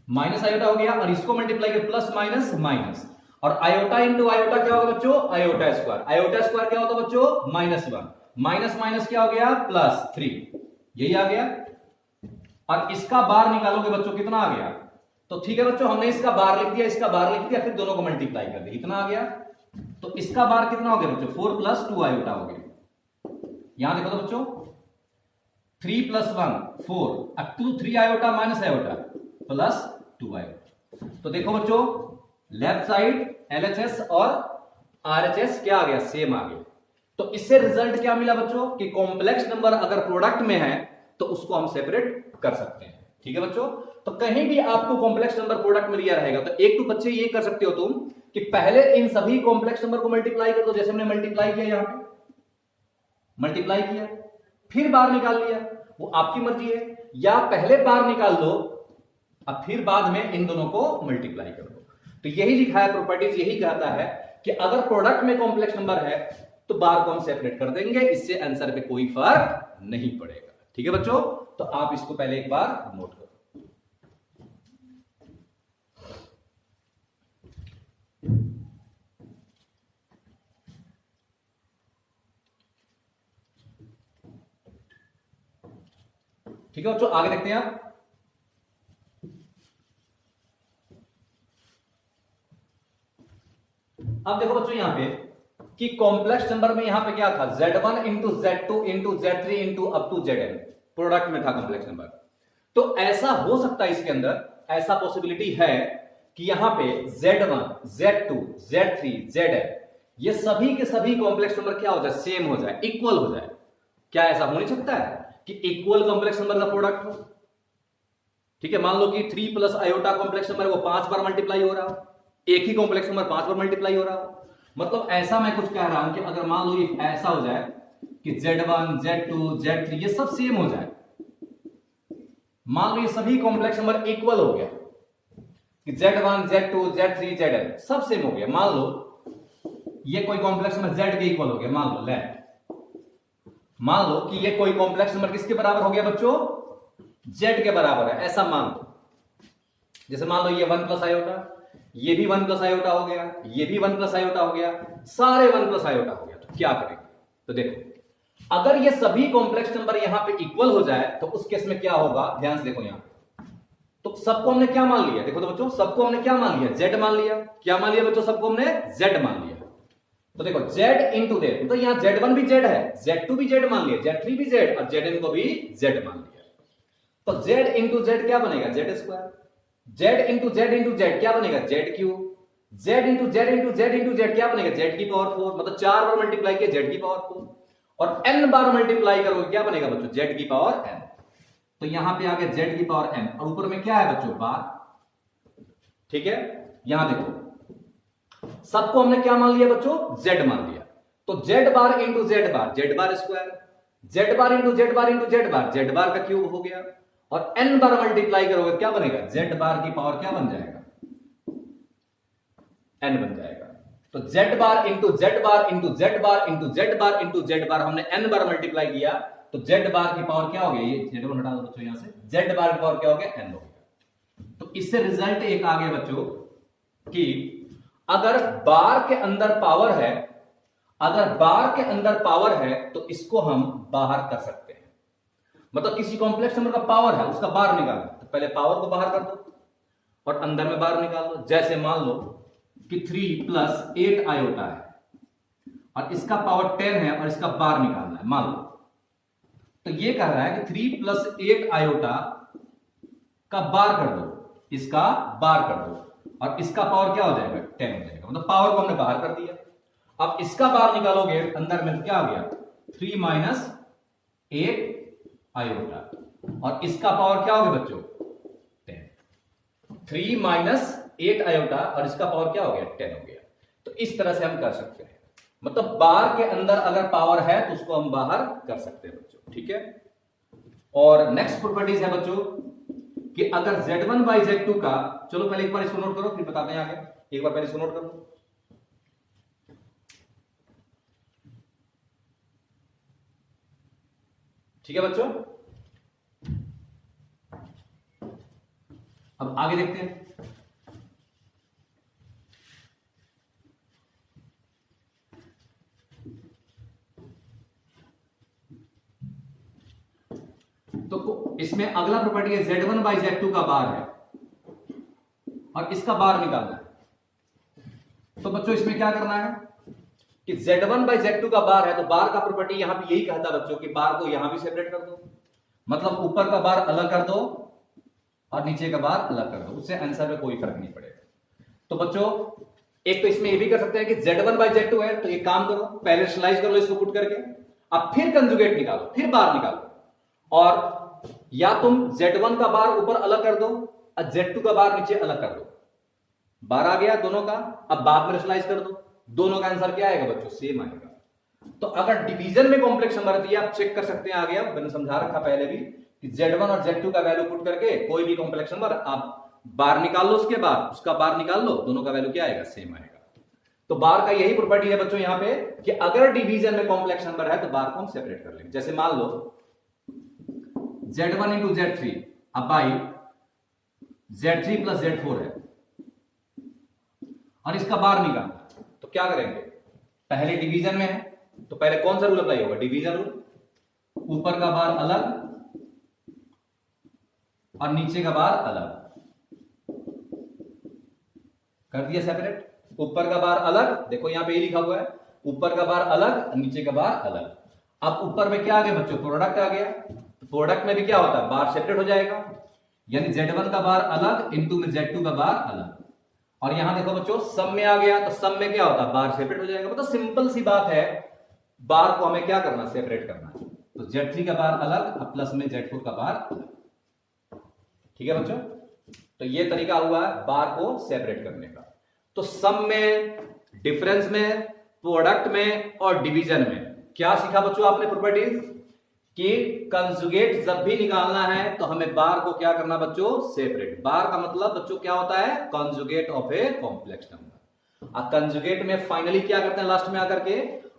माइनस आयोटा हो गया, और इसको मल्टीप्लाई कर प्लस माइनस माइनस, और आयोटा इंटू आयोटा क्या होगा बच्चों, आयोटा स्क्वायर, आयोटा स्क्वायर क्या होता है बच्चों -1, माइनस माइनस क्या हो गया +3, यही आ गया। और इसका बार निकालोगे बच्चों, कितना आ गया, तो ठीक है बच्चों, हमने इसका बार लिख दिया, इसका बार लिख दिया, फिर दोनों को मल्टीप्लाई कर दिया, इतना आ गया। तो इसका बार कितना हो गया बच्चों, 4 + 2 आयोटा हो गया। यहां देखो तो बच्चों 3 + 1 4, अब 2 3 iota minus iota plus 2 iota. तो देखो बच्चों लेफ्ट साइड LHS और RHS क्या आ गया, सेम आ गया। तो इससे रिजल्ट क्या मिला बच्चों, कि कॉम्प्लेक्स नंबर अगर प्रोडक्ट में है तो उसको हम सेपरेट कर सकते हैं। ठीक है बच्चों, तो कहीं भी आपको कॉम्प्लेक्स नंबर प्रोडक्ट में लिया रहेगा तो एक तो बच्चे ये कर सकते हो तुम कि पहले इन सभी कॉम्प्लेक्स नंबर को मल्टीप्लाई कर दो, जैसे हमने मल्टीप्लाई किया, यहां पे मल्टीप्लाई किया फिर बार निकाल लिया, वो आपकी मर्जी है, या पहले बार निकाल लो अब फिर बाद में इन दोनों को मल्टीप्लाई कर दो। तो यही लिखा है, प्रॉपर्टीज यही कहता है कि अगर प्रोडक्ट में कॉम्प्लेक्स नंबर है तो बार को हम सेपरेट कर देंगे, इससे आंसर पे कोई फर्क नहीं पड़ेगा। ठीक है बच्चों, तो आप इसको पहले एक बार नोट करो। ठीक है बच्चों, आगे देखते हैं आप। अब देखो बच्चों यहां पे कि कॉम्प्लेक्स नंबर में यहां पे क्या था, Z1 into Z2 into Z3 into up to Zn product में था कॉम्प्लेक्स नंबर। तो ऐसा हो सकता है इसके अंदर, ऐसा पॉसिबिलिटी है कि यहां पे Z1 Z2 Z3 Zn ये सभी के सभी कॉम्प्लेक्स नंबर क्या हो जाए, सेम हो जाए, इक्वल हो जाए। क्या ऐसा हो नहीं सकता है कि इक्वल कॉम्प्लेक्स नंबर का प्रोडक्ट हो? ठीक है, मान लो कि 3 + आयोटा कॉम्प्लेक्स नंबर वो 5 बार मल्टीप्लाई हो रहा हो, एक ही कॉम्प्लेक्स नंबर 5 बार मल्टीप्लाई हो रहा हो। मतलब ऐसा मैं कुछ कह रहा हूं कि अगर मान लो ये ऐसा हो जाए कि Z1 Z2 Z3 ये सब सेम हो जाए, मान लो ये सभी कॉम्प्लेक्स नंबर इक्वल हो गया कि Z1 Z2 Z3 Zn सब सेम हो गया, मान लो ये कोई कॉम्प्लेक्स नंबर Z के इक्वल हो गया, मान लो मान लो कि ये कोई कॉम्प्लेक्स नंबर किसके बराबर हो गया बच्चों, Z के बराबर है, ऐसा मान लो। जैसे मान लो ये 1 + आयोटा, ये भी 1 + आयोटा हो गया, ये भी 1 + आयोटा हो गया, सारे 1 + आयोटा हो गया। तो क्या करेंगे, तो देखो अगर ये सभी कॉम्प्लेक्स नंबर यहां पे इक्वल हो जाए तो उस केस में क्या होगा, ध्यान से देखो यहां पे। तो सबको हमने क्या मान लिया, देखो तो बच्चों सबको हमने क्या मान लिया, Z मान लिया। क्या मान लिया बच्चों, सबको हमने Z मान लिया। तो देखो Z इंटू Z, तो यहां Z1 भी Z है, Z2 भी Z मान लिया, Z3 भी Z और Zn को भी Z मान लिया। तो Z इंटू Z क्या बनेगा, Z²। Z इंटू Z क्या बनेगा, Z3। Z इंटू Z क्या बनेगा, Z⁴, मतलब 4 बार मल्टीप्लाई किया Z⁴, और n बार मल्टीप्लाई करोगे क्या बनेगा बच्चों, Zn। तो यहां पे आ गया Zn, और ऊपर में क्या है बच्चों, बार। ठीक है, यहां देखो सबको हमने क्या मान लिया बच्चों, Z मान लिया। तो Z बार इंटू Z बार, Z bar square, Z bar into Z bar into Z बार का क्यूब हो गया, और n बार मल्टीप्लाई करोगे क्या बनेगा, Z बार की पावर क्या बन जाएगा, n बन जाएगा। तो Z bar into Z bar into Z bar into Z bar into Z बार हमने n बार मल्टीप्लाई किया, तो Z बार की पावर क्या हो गया, ये Z1 हटा दो बच्चों यहां से, Z बार की पावर क्या हो गया, n हो गया। तो इससे रिजल्ट एक आ गया बच्चों कि अगर बार के अंदर पावर है, अगर बार के अंदर पावर है तो इसको हम बाहर कर सकते हैं। मतलब किसी कॉम्प्लेक्स नंबर का पावर है, उसका बार निकालना, तो पहले पावर को बाहर कर दो और अंदर में बार निकाल दो। जैसे मान लो कि 3 + 8 आयोटा है और इसका पावर 10 है और इसका बार निकालना है, मान लो। तो ये कह रहा है कि 3 + 8 आयोटा का बार कर दो, इसका बार कर दो, और इसका पावर क्या हो जाएगा, 10 हो जाएगा। मतलब पावर को हमने बाहर कर दिया। अब इसका बार निकालोगे, अंदर में क्या आ गया, 3 - 8 आयोटा, और इसका पावर क्या हो गया बच्चों, 10। 3 - 8 आयोटा और इसका पावर क्या हो गया, 10 हो गया। तो इस तरह से हम कर सकते हैं, मतलब बार के अंदर अगर पावर है तो उसको हम बाहर कर सकते हैं बच्चों। ठीक है, और नेक्स्ट प्रॉपर्टीज है बच्चों कि अगर Z1 बाई Z2 का, चलो पहले एक बार इसको नोट करो फिर बताते हैं आगे, एक बार पहले इसको नोट करो। ठीक है बच्चों, अब आगे देखते हैं। तो इसमें अगला प्रॉपर्टी है Z1 बाई Z2 का बार है और इसका बार निकालना है। तो बच्चों इसमें क्या करना है कि Z1 बाई Z2 का बार है, तो बार का प्रॉपर्टी यहां पे यही कहता है बच्चों कि बार को यहां भी सेपरेट कर दो, मतलब ऊपर का बार अलग कर दो और नीचे का बार अलग कर दो, उससे आंसर में कोई फर्क नहीं पड़ेगा। तो बच्चों एक तो इसमें ये भी कर सकते हैं कि Z1 बाई Z2 है, तो एक काम करो पहले रेशनलाइज कर लो इसको पुट करके, अब फिर कंजुगेट निकालो, फिर बार निकालो, और या तुम Z1 का बार ऊपर अलग कर दो और Z2 का बार नीचे अलग कर दो, बार आ गया दोनों का। अब बाद में रेशनलाइज कर दो, दोनों का आंसर क्या आएगा बच्चों, सेम आएगा। तो अगर डिवीजन में कॉम्प्लेक्स नंबर दिया आप चेक कर सकते हैं, आ गया, मैंने समझा रखा पहले भी कि Z1 और Z2 का वैल्यू पुट करके कोई भी कॉम्प्लेक्स नंबर आप बार निकाल लो, उसके बाद उसका बार निकाल लो, दोनों का वैल्यू क्या आएगा, सेम आएगा। तो बार का यही प्रॉपर्टी है बच्चों यहां पे कि अगर डिवीजन में कॉम्प्लेक्स नंबर है तो बार को हम सेपरेट कर लेंगे। जैसे मान लो Z1 इंटू Z3 अब बाई Z3 प्लस Z4 है और इसका बार निकालना, तो क्या करेंगे, पहले डिवीजन में है तो पहले कौन सा रूल अप्लाई होगा, डिवीजन रूल, ऊपर का बार अलग और नीचे का बार अलग कर दिया सेपरेट, ऊपर का बार अलग, देखो यहां पे ये लिखा हुआ है ऊपर का बार अलग नीचे का बार अलग। अब ऊपर में क्या आ गया बच्चों, प्रोडक्ट आ गया, तो प्रोडक्ट में भी क्या होता है, बार सेपरेट हो जाएगा, यानी Z1 का बार अलग इंटू में Z2 का बार अलग, और यहां देखो बच्चों सम में आ गया, तो सम में क्या होता है, बार सेपरेट हो जाएगा। मतलब सिंपल सी बात है, बार को हमें क्या करना, सेपरेट करना है। तो Z3 का बार अलग और प्लस में Z4 का बार अलग। ठीक है बच्चों, तो ये तरीका हुआ है बार को सेपरेट करने का। तो सम में, डिफरेंस में, प्रोडक्ट में और डिवीजन में क्या सीखा बच्चों आपने प्रॉपर्टीज, कि कंजुगेट जब भी निकालना है तो हमें बार को क्या करना बच्चों, सेपरेट। बार का मतलब बच्चों क्या होता है, conjugate of a complex number. और कंजुगेट में फाइनली क्या करते हैं, लास्ट में आकर के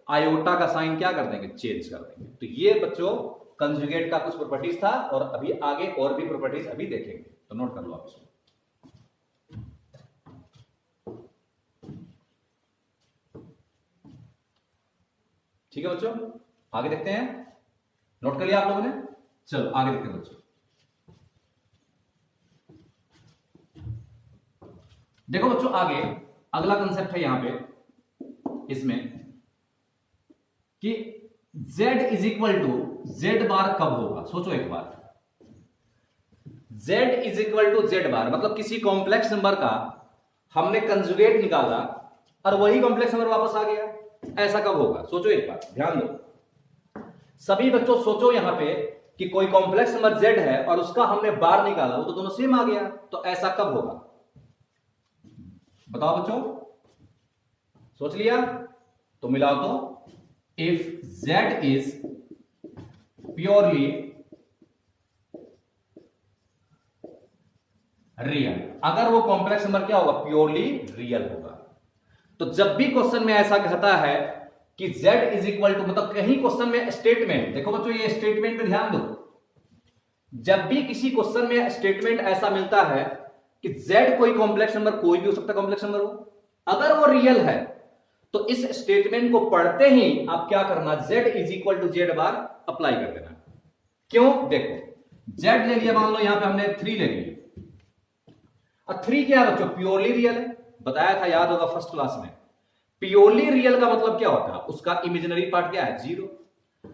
आयोटा का साइन क्या कर देंगे, चेंज कर देंगे। तो ये बच्चों कंजुगेट का कुछ प्रॉपर्टीज था, और अभी आगे और भी प्रॉपर्टीज अभी देखेंगे, तो नोट कर लो आप इसको। ठीक है बच्चों, आगे देखते हैं, नोट कर लिया आप लोगों ने, चलो आगे देखते हैं बच्चों। देखो बच्चों आगे अगला कंसेप्ट है यहां पे इसमें कि Z is equal to Z bar कब होगा। सोचो एक बार, Z is equal to Z bar मतलब किसी कॉम्प्लेक्स नंबर का हमने कंजुगेट निकाला और वही कॉम्प्लेक्स नंबर वापस आ गया, ऐसा कब होगा। सोचो एक बार, ध्यान दो सभी बच्चों, सोचो यहां पे कि कोई कॉम्प्लेक्स नंबर Z है और उसका हमने बार निकाला, वो तो दोनों सेम आ गया, तो ऐसा कब होगा, बताओ बच्चों, सोच लिया तो मिलाओ। तो if Z is purely real, अगर वो कॉम्प्लेक्स नंबर क्या होगा, प्योरली रियल होगा। तो जब भी क्वेश्चन में ऐसा कहता है कि Z इज इक्वल टू, मतलब कहीं क्वेश्चन में स्टेटमेंट, देखो बच्चों ये स्टेटमेंट पे ध्यान दो, जब भी किसी क्वेश्चन में स्टेटमेंट ऐसा मिलता है कि Z कोई कॉम्प्लेक्स नंबर, कोई भी हो सकता है कॉम्प्लेक्स नंबर हो, अगर वो रियल है तो इस स्टेटमेंट को पढ़ते ही आप क्या करना, Z is equal to Z bar apply कर देना। क्यों, देखो Z ले लिया, मान लो यहां पे हमने 3 ले लिया, और 3 क्या है बच्चों, प्योरली रियल है, बताया था याद होगा फर्स्ट क्लास में। प्योरली रियल का मतलब क्या होता है, उसका इमेजिनरी पार्ट क्या है, 0,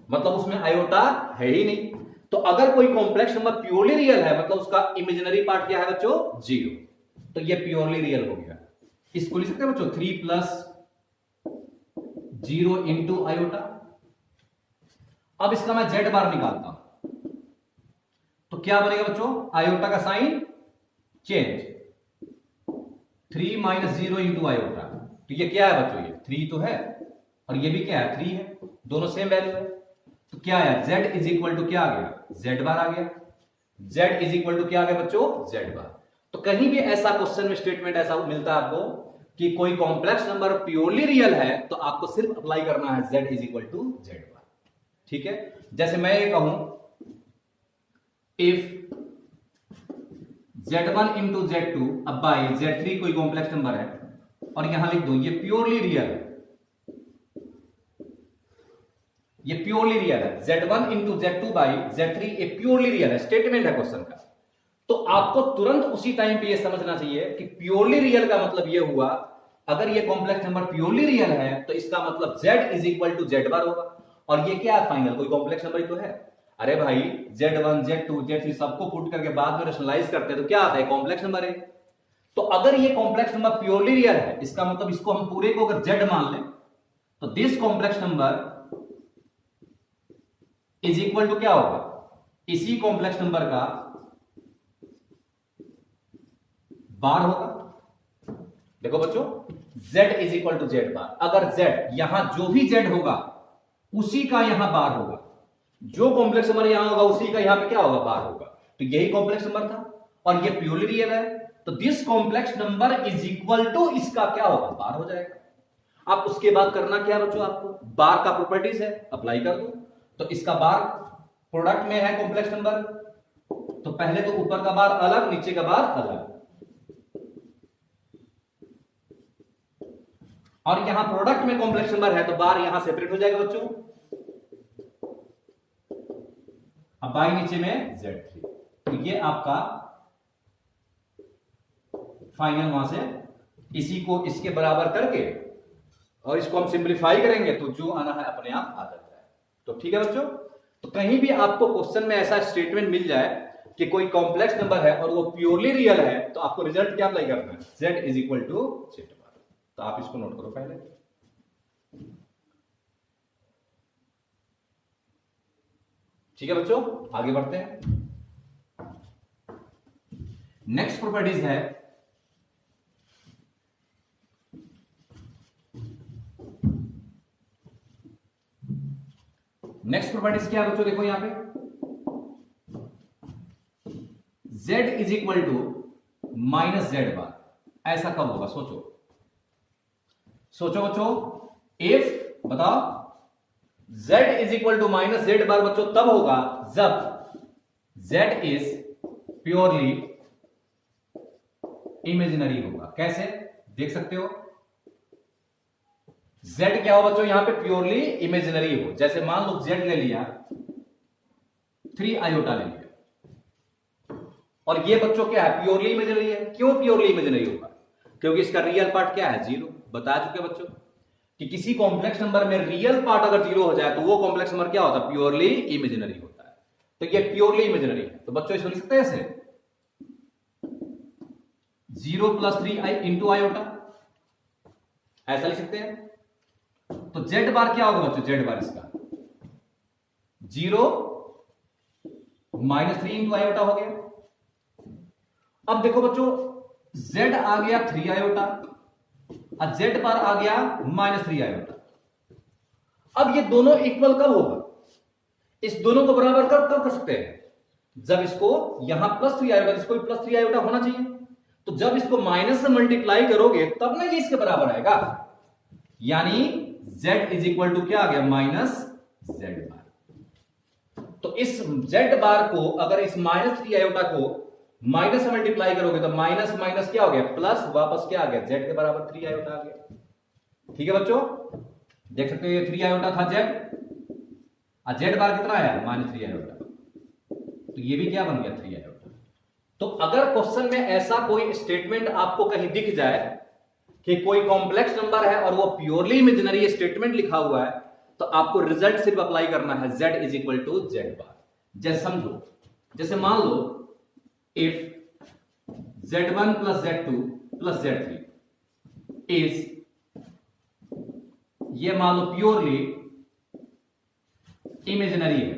मतलब उसमें आयोटा है ही नहीं। तो अगर कोई कॉम्प्लेक्स नंबर प्योरली रियल है मतलब उसका इमेजिनरी पार्ट क्या है बच्चों, 0, तो ये प्योरली रियल हो गया। इसको लिख सकते हैं बच्चों 3 प्लस 0 इंटू आयोटा। अब इसका मैं Z बार निकालता हूं तो क्या बनेगा बच्चों, आयोटा का sign change, 3 minus 0 into iota, तो ये क्या है बच्चों, ये 3 तो है और ये भी क्या है, 3 है, दोनों सेम वैल्यू है। तो क्या है, Z इज इक्वल टू क्या आ गया, Z बार आ गया। z इज इक्वल टू क्या आ गया बच्चों, z बार। तो कहीं भी ऐसा क्वेश्चन में स्टेटमेंट ऐसा मिलता है आपको कि कोई कॉम्प्लेक्स नंबर प्योरली रियल है, तो आपको सिर्फ अप्लाई करना है z is equal to z bar. ठीक है, जैसे मैं ये कहूं इफ z1 इंटू z2 अब बाई z3 कोई कॉम्प्लेक्स नंबर है और यहां लिख दूं ये प्योरली रियल है, ये प्योरली रियल है, z1 into z2 by z3 ये प्योरली रियल है, स्टेटमेंट है क्वेश्चन का। तो आपको तुरंत उसी टाइम पे ये समझना चाहिए कि प्योरली रियल का मतलब ये हुआ, अगर ये कॉम्प्लेक्स नंबर प्योरली रियल है तो इसका मतलब z is equal to z bar होगा। और ये क्या है, फाइनल कोई कॉम्प्लेक्स नंबर ही तो है। अरे भाई z1 z2 z3 सबको पुट करके बाद में रेशनलाइज करते हैं तो क्या आता है, कॉम्प्लेक्स नंबर है। तो अगर ये कॉम्प्लेक्स नंबर प्योरली रियल है, इसका मतलब इसको हम पूरे को अगर z मान लें तो this complex number is equal to क्या होगा, इसी कॉम्प्लेक्स नंबर का बार होगा। देखो बच्चों z is equal to z bar, अगर z यहां जो भी z होगा उसी का यहां बार होगा, जो कॉम्प्लेक्स नंबर यहां होगा उसी का यहां पे क्या होगा, बार होगा। तो यही कॉम्प्लेक्स नंबर था और ये प्योरली रियल है, तो this complex number is equal to इसका क्या होगा, बार हो जाएगा। अब उसके बाद करना क्या है बच्चों, आपको बार का प्रॉपर्टीज है अप्लाई कर दो। तो इसका बार प्रोडक्ट में है कॉम्प्लेक्स नंबर, तो पहले तो ऊपर का बार अलग नीचे का बार अलग, और यहां प्रोडक्ट में कॉम्प्लेक्स नंबर है तो बार यहां सेपरेट हो जाएगा बच्चों। अब बाई नीचे में z3, तो ये आपका फाइनल वहां से इसी को इसके बराबर करके और इसको हम सिंप्लीफाई करेंगे तो जो आना है अपने आप आ जाता है। तो ठीक है बच्चों, तो कहीं भी आपको क्वेश्चन में ऐसा स्टेटमेंट मिल जाए कि कोई कॉम्प्लेक्स नंबर है और वो प्योरली रियल है, तो आपको रिजल्ट क्या अप्लाई करना है, z is equal to z bar. तो आप इसको नोट करो पहले। ठीक है बच्चों, आगे बढ़ते हैं। नेक्स्ट प्रॉपर्टीज है नेक्स्ट प्रॉपर्टीज क्या है बच्चों, देखो यहां पे z is equal to minus z bar, ऐसा कब होगा, सोचो सोचो बच्चों। इफ बताओ z is equal to minus z bar बच्चों तब होगा जब z इज प्योरली इमेजिनरी होगा। कैसे देख सकते हो, z क्या हो बच्चों, यहां पे प्योरली इमेजिनरी हो। जैसे मान लो z ले लिया, 3 आयोटा ले लिया, और ये बच्चों क्या है, प्योरली इमेजिनरी है। क्यों प्योरली इमेजिनरी होगा, क्योंकि इसका रियल पार्ट क्या है, 0। बता चुके बच्चों कि किसी कॉम्प्लेक्स नंबर में रियल पार्ट अगर 0 हो जाए तो वो कॉम्प्लेक्स नंबर क्या होता है, प्योरली इमेजिनरी होता है। तो ये प्योरली इमेजिनरी है। तो बच्चों इसको लिख सकते हैं ऐसे 0 + 3 इंटू आयोटा, ऐसा लिख सकते हैं। तो z बार क्या होगा बच्चों, z बार इसका 0 - 3 इंटू आयोटा हो गया। अब देखो बच्चों z आ गया 3 आयोटा और z बार आ गया -3 आयोटा। अब ये दोनों इक्वल कब होगा, इस दोनों को बराबर कब कर सकते हैं, जब इसको यहां +3 आयोटा, इसको भी +3 आयोटा होना चाहिए। तो जब इसको माइनस से मल्टीप्लाई करोगे तब ना ये इसके बराबर आएगा, यानी z इज इक्वल टू क्या आ गया, -z बार। तो इस z बार को अगर इस -3 आयोटा को माइनस से मल्टीप्लाई करोगे तो माइनस माइनस क्या हो गया, प्लस, वापस क्या आ गया, z के बराबर 3 आयोटा आ गया। ठीक है बच्चों, देख सकते हो ये 3 आयोटा था z, और z बार कितना आया, -3 आयोटा। तो ये भी क्या बन गया, 3 आयोटा। तो अगर क्वेश्चन में ऐसा कोई स्टेटमेंट आपको कहीं दिख जाए कि कोई कॉम्प्लेक्स नंबर है और वो प्योरली इमेजिनरी स्टेटमेंट लिखा हुआ है, तो आपको रिजल्ट सिर्फ अप्लाई करना है z is equal to z bar. जैसे समझो, जैसे मान लो if z1 + z2 + z3 is, ये मान लो प्योरली इमेजिनरी है।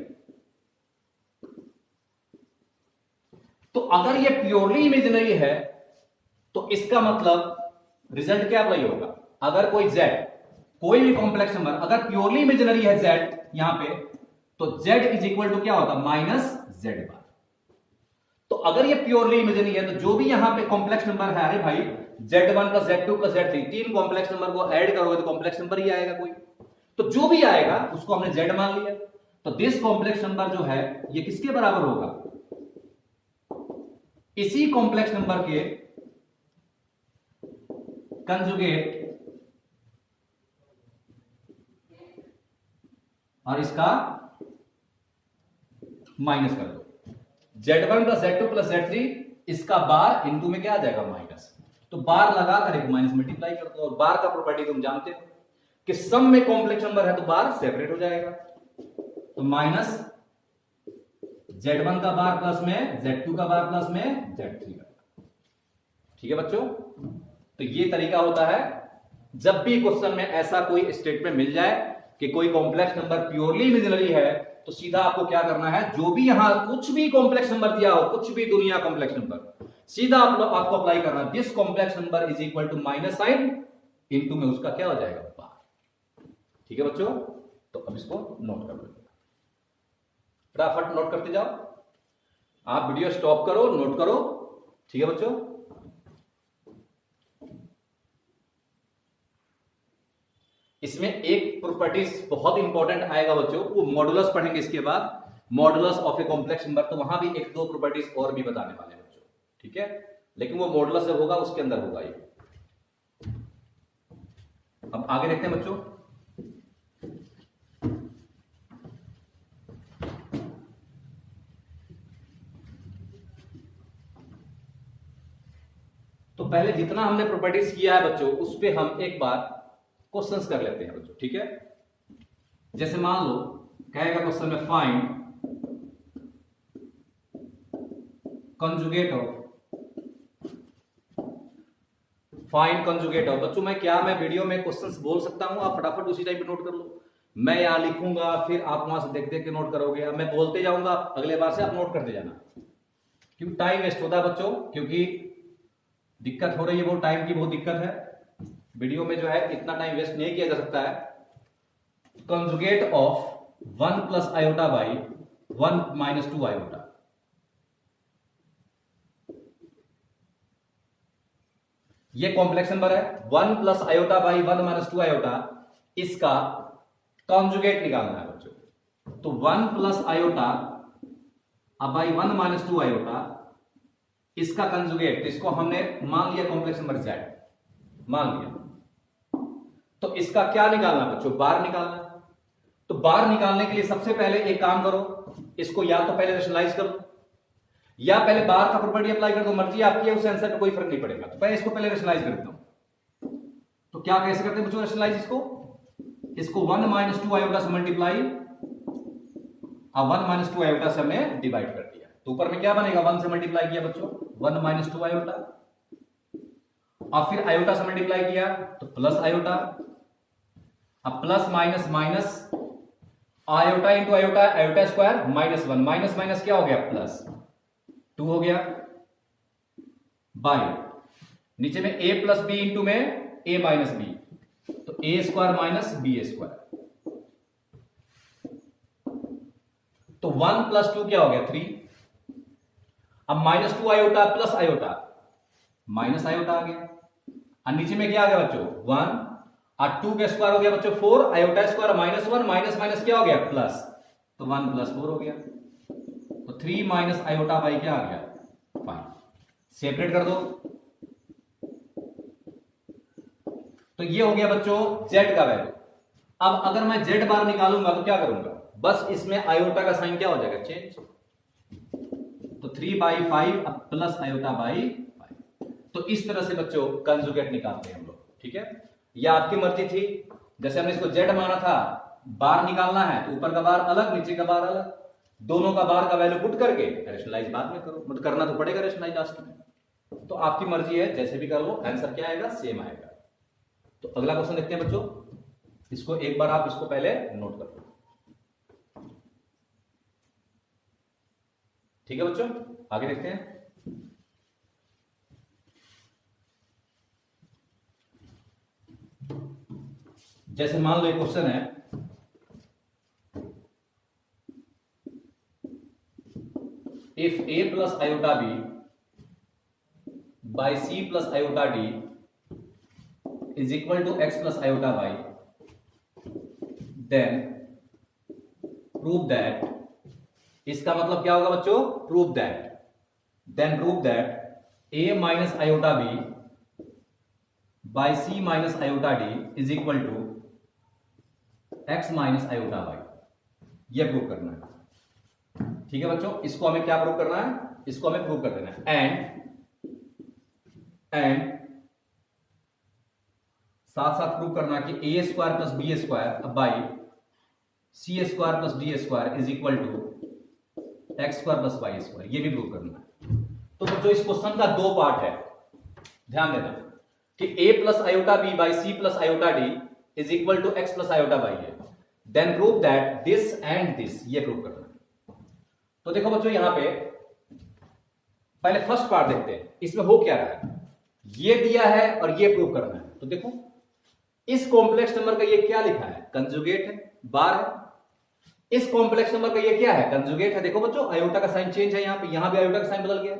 तो अगर ये प्योरली इमेजिनरी है तो इसका मतलब रिजल्ट क्या अप्लाई होगा, अगर कोई z, कोई भी कॉम्प्लेक्स नंबर अगर प्योरली इमेजिनरी है z यहां पे, तो z इज इक्वल टू क्या होगा, -z बार। तो अगर ये प्योरली इमेजिनरी है तो जो भी यहां पे कॉम्प्लेक्स नंबर है, अरे भाई Z1 plus Z2 plus Z3, तीन कॉम्प्लेक्स नंबर को ऐड करोगे तो कॉम्प्लेक्स नंबर ही आएगा कोई। तो जो भी आएगा उसको हमने Z मान लिया। तो दिस कॉम्प्लेक्स नंबर जो है ये किसके बराबर होगा? इसी कॉम्प्लेक्स नंबर के कंजुगेट और इसका माइनस कर दो। Z1 plus Z2 plus Z3 इसका बार इनटू में क्या आ जाएगा? माइनस। तो बार लगाकर एक माइनस मल्टीप्लाई कर दो। और बार का प्रॉपर्टी तुम जानते हो कि सम में कॉम्प्लेक्स नंबर है तो बार सेपरेट हो जाएगा। तो माइनस Z1 का बार प्लस में Z2 का बार प्लस में Z3 का। ठीक है बच्चों, तो ये तरीका होता है जब भी क्वेश्चन में ऐसा कोई स्टेटमेंट मिल जाए कि कोई कॉम्प्लेक्स नंबर प्योरली इमेजिनरी है, तो सीधा आपको क्या करना है, जो भी यहां कुछ भी कॉम्प्लेक्स नंबर दिया हो, कुछ भी दुनिया कॉम्प्लेक्स नंबर, सीधा आपको अप्लाई करना, this complex number is equal to minus sign into में उसका क्या हो जाएगा? बार। ठीक है बच्चों, तो अब इसको नोट कर लो, फटाफट नोट करते जाओ। आप वीडियो स्टॉप करो, नोट करो। ठीक है बच्चों, इसमें एक प्रॉपर्टीज बहुत इंपॉर्टेंट आएगा बच्चों, वो मॉडुलस पढ़ेंगे इसके बाद, modulus of a complex number. तो वहां भी एक दो प्रॉपर्टीज और भी बताने वाले हैं बच्चों। ठीक है, लेकिन वो मॉडुलस जब होगा उसके अंदर होगा ये। अब आगे देखते हैं बच्चों। तो पहले जितना हमने प्रॉपर्टीज किया है बच्चों, उस पे हम एक बार क्वेश्चंस कर लेते हैं बच्चों। ठीक है, जैसे मान लो कहेगा क्वेश्चन में find conjugate of, find conjugate of. बच्चों मैं वीडियो में क्वेश्चंस बोल सकता हूं, आप फटाफट उसी टाइम पे नोट कर लो। मैं यहां लिखूंगा, फिर आप वहां से देख देख के नोट करोगे। अब मैं बोलते जाऊंगा, अगले बार से आप नोट करते जाना, क्योंकि टाइम वेस्ट होता है बच्चों, क्योंकि दिक्कत हो रही है, वो टाइम की बहुत दिक्कत है। वीडियो में जो है इतना टाइम वेस्ट नहीं किया जा सकता है। Conjugate of 1 plus iota by 1 minus 2 iota, ये कॉम्प्लेक्स नंबर है। 1 plus iota by 1 minus 2 iota, इसका कॉन्जुगेट निकालना है बच्चों। तो 1 प्लस आयोटा अब बाई 1 माइनस 2 आयोटा, इसका कंजुगेट, इसको हमने मान लिया कॉम्प्लेक्स नंबर Z, मान लिया। तो इसका क्या निकालना बच्चों? बार निकालना। तो बार निकालने के लिए सबसे पहले एक काम करो, इसको या तो पहले रेशनलाइज करो या पहले बार का प्रॉपर्टी अप्लाई कर दो, मर्जी आपकी है, उस आंसर पे कोई फर्क नहीं पड़ेगा। तो पहले इसको पहले रेशनलाइज करता हूं। तो क्या कैसे करते हैं बच्चों रेशनलाइज? इसको 1 माइनस 2 आयोटा से मल्टीप्लाई, अब 1 माइनस 2 आयोटा से हमने डिवाइड कर दिया। तो ऊपर में क्या बनेगा? 1 से मल्टीप्लाई किया बच्चों, 1 माइनस 2 आयोटा, अब फिर आयोटा से मल्टीप्लाई किया तो प्लस आयोटा, अब plus minus minus, iota into iota, iota square minus 1, minus minus क्या हो गया? प्लस 2 हो गया, बाई नीचे में a प्लस बी इंटू में a माइनस बी, तो a square minus B square. तो 1 प्लस 2 क्या हो गया? 3। अब minus 2 iota plus iota, minus iota आ गया, और नीचे में क्या आ गया बच्चों? 1, और 2 का स्क्वायर हो गया बच्चों 4, iota square minus 1, minus minus क्या हो गया? प्लस, तो 1 प्लस 4 हो गया। तो 3 माइनस आयोटा बाई क्या आ गया? 5। सेपरेट कर दो। तो ये हो गया बच्चों Z का वैल्यू। अब अगर मैं Z बार निकालूंगा तो क्या करूंगा? बस इसमें आयोटा का साइन क्या हो जाएगा? चेंज। तो 3 बाई 5 अब प्लस आयोटा बाई 5। तो इस तरह से बच्चों कंजुगेट निकालते हैं हम लोग। ठीक है, यह आपकी मर्जी थी। जैसे हमने इसको Z माना था, बार निकालना है तो ऊपर का बार अलग, नीचे का बार अलग, दोनों का बार का वैल्यू पुट करके रेशनलाइज बाद में करो, मतलब करना तो पड़ेगा रेशनलाइज लास्ट में। तो आपकी मर्जी है, जैसे भी कर लो, आंसर क्या आएगा? सेम आएगा। तो अगला क्वेश्चन देखते हैं बच्चों। इसको एक बार आप इसको पहले नोट कर लो। ठीक है बच्चों, आगे देखते हैं। जैसे मान लो एक क्वेश्चन है, A if a plus iota B by C plus iota D is equal to x plus iota Y, then prove that, इसका मतलब क्या होगा बच्चों, prove that, then prove that a minus iota B by C minus iota D is equal to X minus iota Y. यह प्रूव करना है। ठीक है बच्चों, इसको हमें क्या प्रूव करना है, इसको हमें प्रूव कर देना है। एंड साथ साथ प्रूव करना कि A square plus B square by C square plus D square is equal to X square plus Y square, ये भी प्रूव करना है। तो बच्चों इस क्वेश्चन का दो पार्ट है, ध्यान देना कि a plus iota B by C plus iota D is equal to x plus iota Y है, then prove that this and this, ये प्रूव करना है। तो देखो बच्चों यहां पे पहले फर्स्ट पार्ट देखते हैं, इसमें हो क्या रहा है, ये दिया है और ये प्रूव करना है। तो देखो इस कॉम्प्लेक्स नंबर का ये क्या लिखा है, कंजुगेट है, बार है। इस कॉम्प्लेक्स नंबर का ये क्या है, कंजुगेट है। देखो बच्चों आयोटा का साइन चेंज है, यहां भी आयोटा का साइन बदल गया,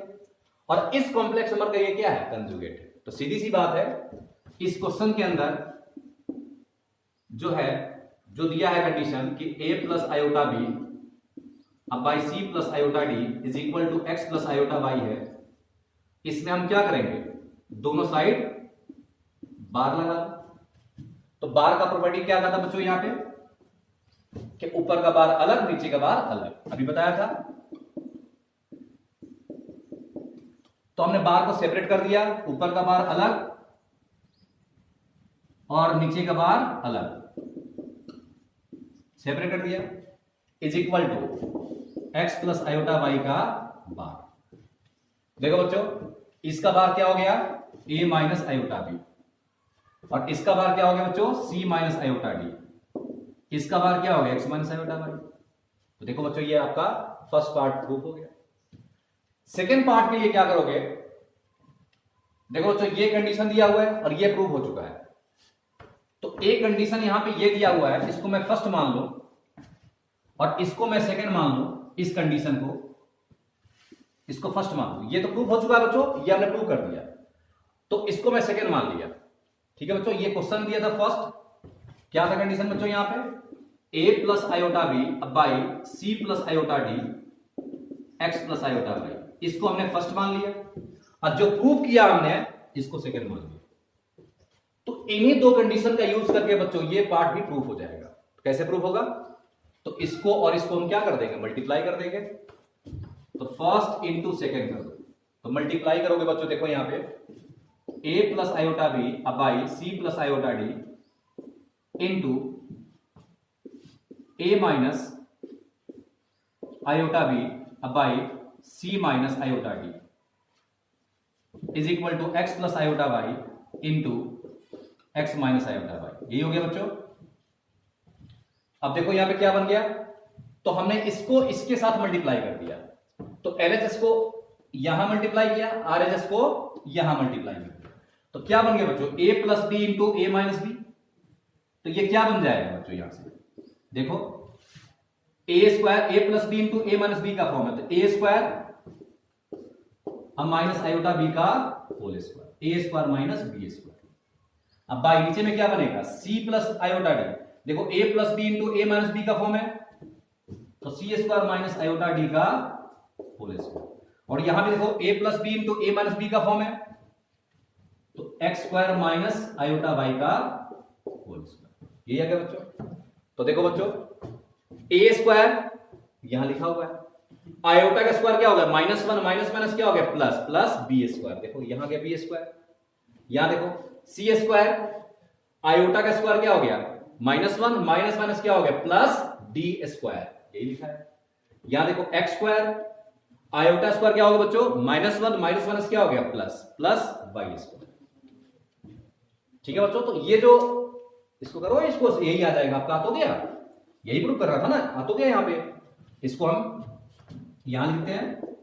और इस कॉम्प्लेक्स नंबर का ये क्या है, कंजुगेट है। तो सीधी सी बात है, इस क्वेश्चन के अंदर जो है, जो दिया है कंडीशन कि a प्लस आयोटा बी अब by C plus iota D is equal to x plus iota Y है, इसमें हम क्या करेंगे, दोनों साइड बार लगा। तो बार का प्रॉपर्टी क्या था बच्चों यहां पे कि ऊपर का बार अलग, नीचे का बार अलग, अभी बताया था। तो हमने बार को सेपरेट कर दिया, ऊपर का बार अलग और नीचे का बार अलग, सेपरेट कर दिया, is equal to x plus iota y का बार। देखो बच्चों इसका बार क्या हो गया, a माइनस आयोटा बी, और इसका बार क्या हो गया बच्चों, c माइनस आयोटा डी, इसका बार क्या हो गया, x माइनस आयोटा वाई। तो देखो बच्चों ये आपका फर्स्ट पार्ट प्रूफ हो गया। सेकेंड पार्ट के लिए क्या करोगे, देखो बच्चों ये कंडीशन दिया हुआ है और ये प्रूव हो चुका है। तो एक कंडीशन यहां पे ये दिया हुआ है, इसको मैं फर्स्ट मान लो और इसको मैं सेकंड मान लो, इस कंडीशन को इसको फर्स्ट मान लो, ये तो प्रूव हो चुका है बच्चों, ये हमने प्रूव कर दिया। तो इसको मैं सेकंड मान लिया। ठीक है बच्चों, ये क्वेश्चन दिया था फर्स्ट, क्या था कंडीशन बच्चों यहां पे, a plus iota B by C plus iota d x plus iota y, इसको हमने फर्स्ट मान लिया, और जो प्रूव किया हमने इसको सेकंड मान लिया। तो इन्हीं दो कंडीशन का यूज करके बच्चों ये पार्ट भी प्रूफ हो जाएगा। कैसे प्रूफ होगा, तो इसको और इसको हम क्या कर देंगे, मल्टीप्लाई कर देंगे। तो फर्स्ट इंटू सेकेंड कर दो, तो मल्टीप्लाई करोगे बच्चों, देखो यहां पे a plus iota B by C plus iota d into a minus iota B by C minus iota D is equal to x plus iota y into x minus iota y. यही हो गया बच्चों। अब देखो यहां पे क्या बन गया, तो हमने इसको इसके साथ मल्टीप्लाई कर दिया, तो एलएचएस को यहां मल्टीप्लाई किया, आरएचएस को यहां मल्टीप्लाई कर दिया, तो क्या बन गया बच्चों, a plus B into a minus B. तो ये क्या बन जाएगा बच्चों, यहां से देखो a square, a plus B into a minus b का फॉर्म है, तो ए स्क्वायर अब माइनस आयोटा बी का whole square, a square minus B square. अब बाई नीचे में क्या बनेगा, सी प्लस आयोटा डी, देखो a plus B into a minus b का फॉर्म है, तो c square minus iota d का होल स्क्वायर। और यहां भी देखो a plus B into a minus b का फॉर्म है, तो x square minus iota y का होल स्क्वायर। यही है क्या बच्चों। तो देखो बच्चों a स्क्वायर यहां लिखा हुआ है, आयोटा का स्क्वायर क्या होगा, माइनस वन, माइनस माइनस क्या हो गया, प्लस, प्लस बी स्क्वायर, देखो यहां गया बी स्क्वायर। यहां देखो सी स्क्वायर, आयोटा का स्क्वायर क्या हो गया, माइनस वन, माइनस माइनस क्या हो गया, प्लस डी स्क्वायर, यही लिखा है। यहां देखो एक्स स्क्वायर, आयोटा स्क्वायर क्या होगा बच्चों, माइनस वन, माइनस माइनस क्या हो गया, प्लस, प्लस वाई स्क्वायर। ठीक है बच्चों, तो ये जो इसको करो, इसको यही आ जाएगा आपका, आ तो गया, यही प्रूव कर रहा था ना, आ तो गया। यहां पे इसको हम यहां लिखते हैं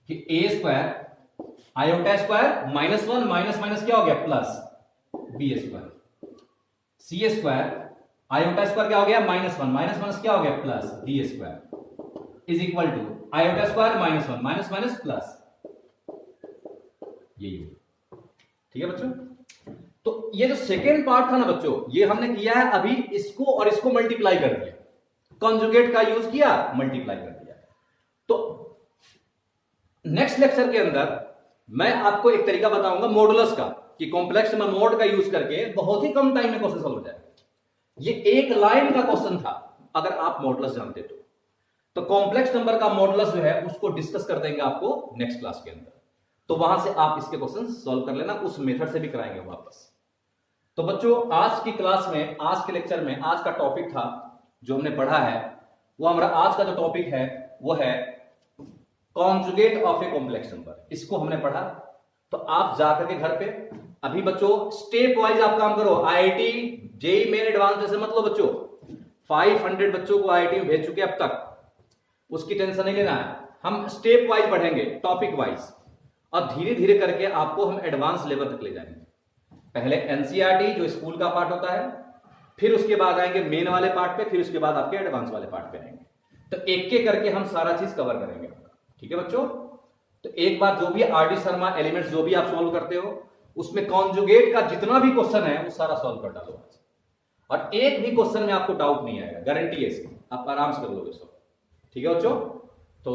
कि A square iota square minus one, minus minus क्या हो गया, plus B square, C square iota square क्या हो गया, माइनस वन, माइनस माइनस क्या हो गया, plus D square. Is equal to iota square minus 1 minus minus plus, यही होगा। ठीक है बच्चों, तो ये जो सेकेंड पार्ट था ना बच्चों, ये हमने किया है अभी, इसको और इसको मल्टीप्लाई कर दिया, कॉन्जुगेट का यूज किया, मल्टीप्लाई कर दिया। तो नेक्स्ट लेक्चर के अंदर मैं आपको एक तरीका बताऊंगा मॉडुलस का, कि कॉम्प्लेक्स नंबर मोड का यूज करके बहुत ही कम टाइम में क्वेश्चन सॉल्व हो जाएगा। ये एक लाइन का क्वेश्चन था, अगर आप मॉडुलस जानते तो कॉम्प्लेक्स नंबर का मॉडुलस जो है उसको डिस्कस कर देंगे आपको नेक्स्ट क्लास के अंदर, तो वहां से आप इसके क्वेश्चन सॉल्व कर लेना, उस मेथड से भी कराएंगे वापस। तो बच्चों आज की क्लास में, आज के लेक्चर में, आज का टॉपिक था जो हमने पढ़ा है, वो हमारा आज का जो टॉपिक है वो है conjugate of a complex number. इसको हमने पढ़ा। तो आप जाकर के घर पे अभी बच्चों स्टेप वाइज आप काम करो। आईआईटी जेईई मेन एडवांस जैसे मत लो बच्चों, 500 बच्चों को आईआईटी में भेज चुके अब तक, उसकी टेंशन नहीं लेना है। हम स्टेप वाइज पढ़ेंगे, टॉपिक वाइज, और धीरे धीरे करके आपको हम एडवांस लेवल तक ले जाएंगे। पहले एनसीईआरटी जो स्कूल का पार्ट होता है, फिर उसके बाद आएंगे मेन वाले पार्ट पे, फिर उसके बाद आपके एडवांस वाले पार्ट पे आएंगे। तो एक एक करके हम सारा चीज कवर करेंगे। ठीक है बच्चों, तो एक बार जो भी आर डी शर्मा एलिमेंट्स जो भी आप सॉल्व करते हो, उसमें कॉन्जुगेट का जितना भी क्वेश्चन है वो सारा सॉल्व कर डालो आज, और एक भी क्वेश्चन में आपको डाउट नहीं आएगा, गारंटी है इसकी, आप आराम से कर लोगे सॉल्व। ठीक है बच्चों, तो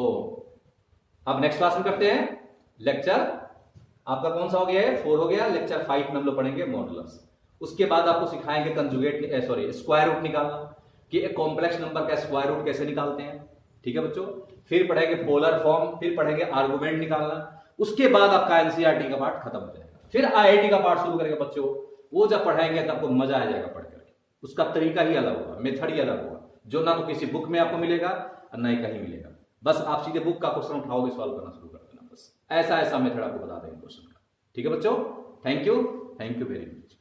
अब नेक्स्ट क्लास में करते हैं लेक्चर आपका कौन सा हो गया है, 4 हो गया। लेक्चर 5 में हम लोग पढ़ेंगे मॉडुलस। उसके बाद आपको सिखाएंगे कंजुगेट स्क्वायर रूट निकालना, कि एक कॉम्प्लेक्स नंबर का स्क्वायर रूट कैसे निकालते हैं। ठीक है बच्चों, फिर पढ़ेंगे पोलर फॉर्म, फिर पढ़ेंगे आर्गुमेंट निकालना। उसके बाद आपका एनसीईआरटी का पार्ट खत्म हो जाएगा, फिर आईआईटी का पार्ट शुरू करेंगे बच्चों। वो जब पढ़ाएंगे तब आपको मजा आ जाएगा पढ़ करके, उसका तरीका ही अलग होगा, मेथड ही अलग होगा, जो ना तो किसी बुक में आपको मिलेगा और ना ही कहीं मिलेगा। बस आप सीधे बुक का क्वेश्चन उठाओगे, सॉल्व करना शुरू कर देना, बस ऐसा ऐसा मेथड आपको बता देंगे क्वेश्चन का। ठीक है बच्चों, थैंक यू वेरी मच।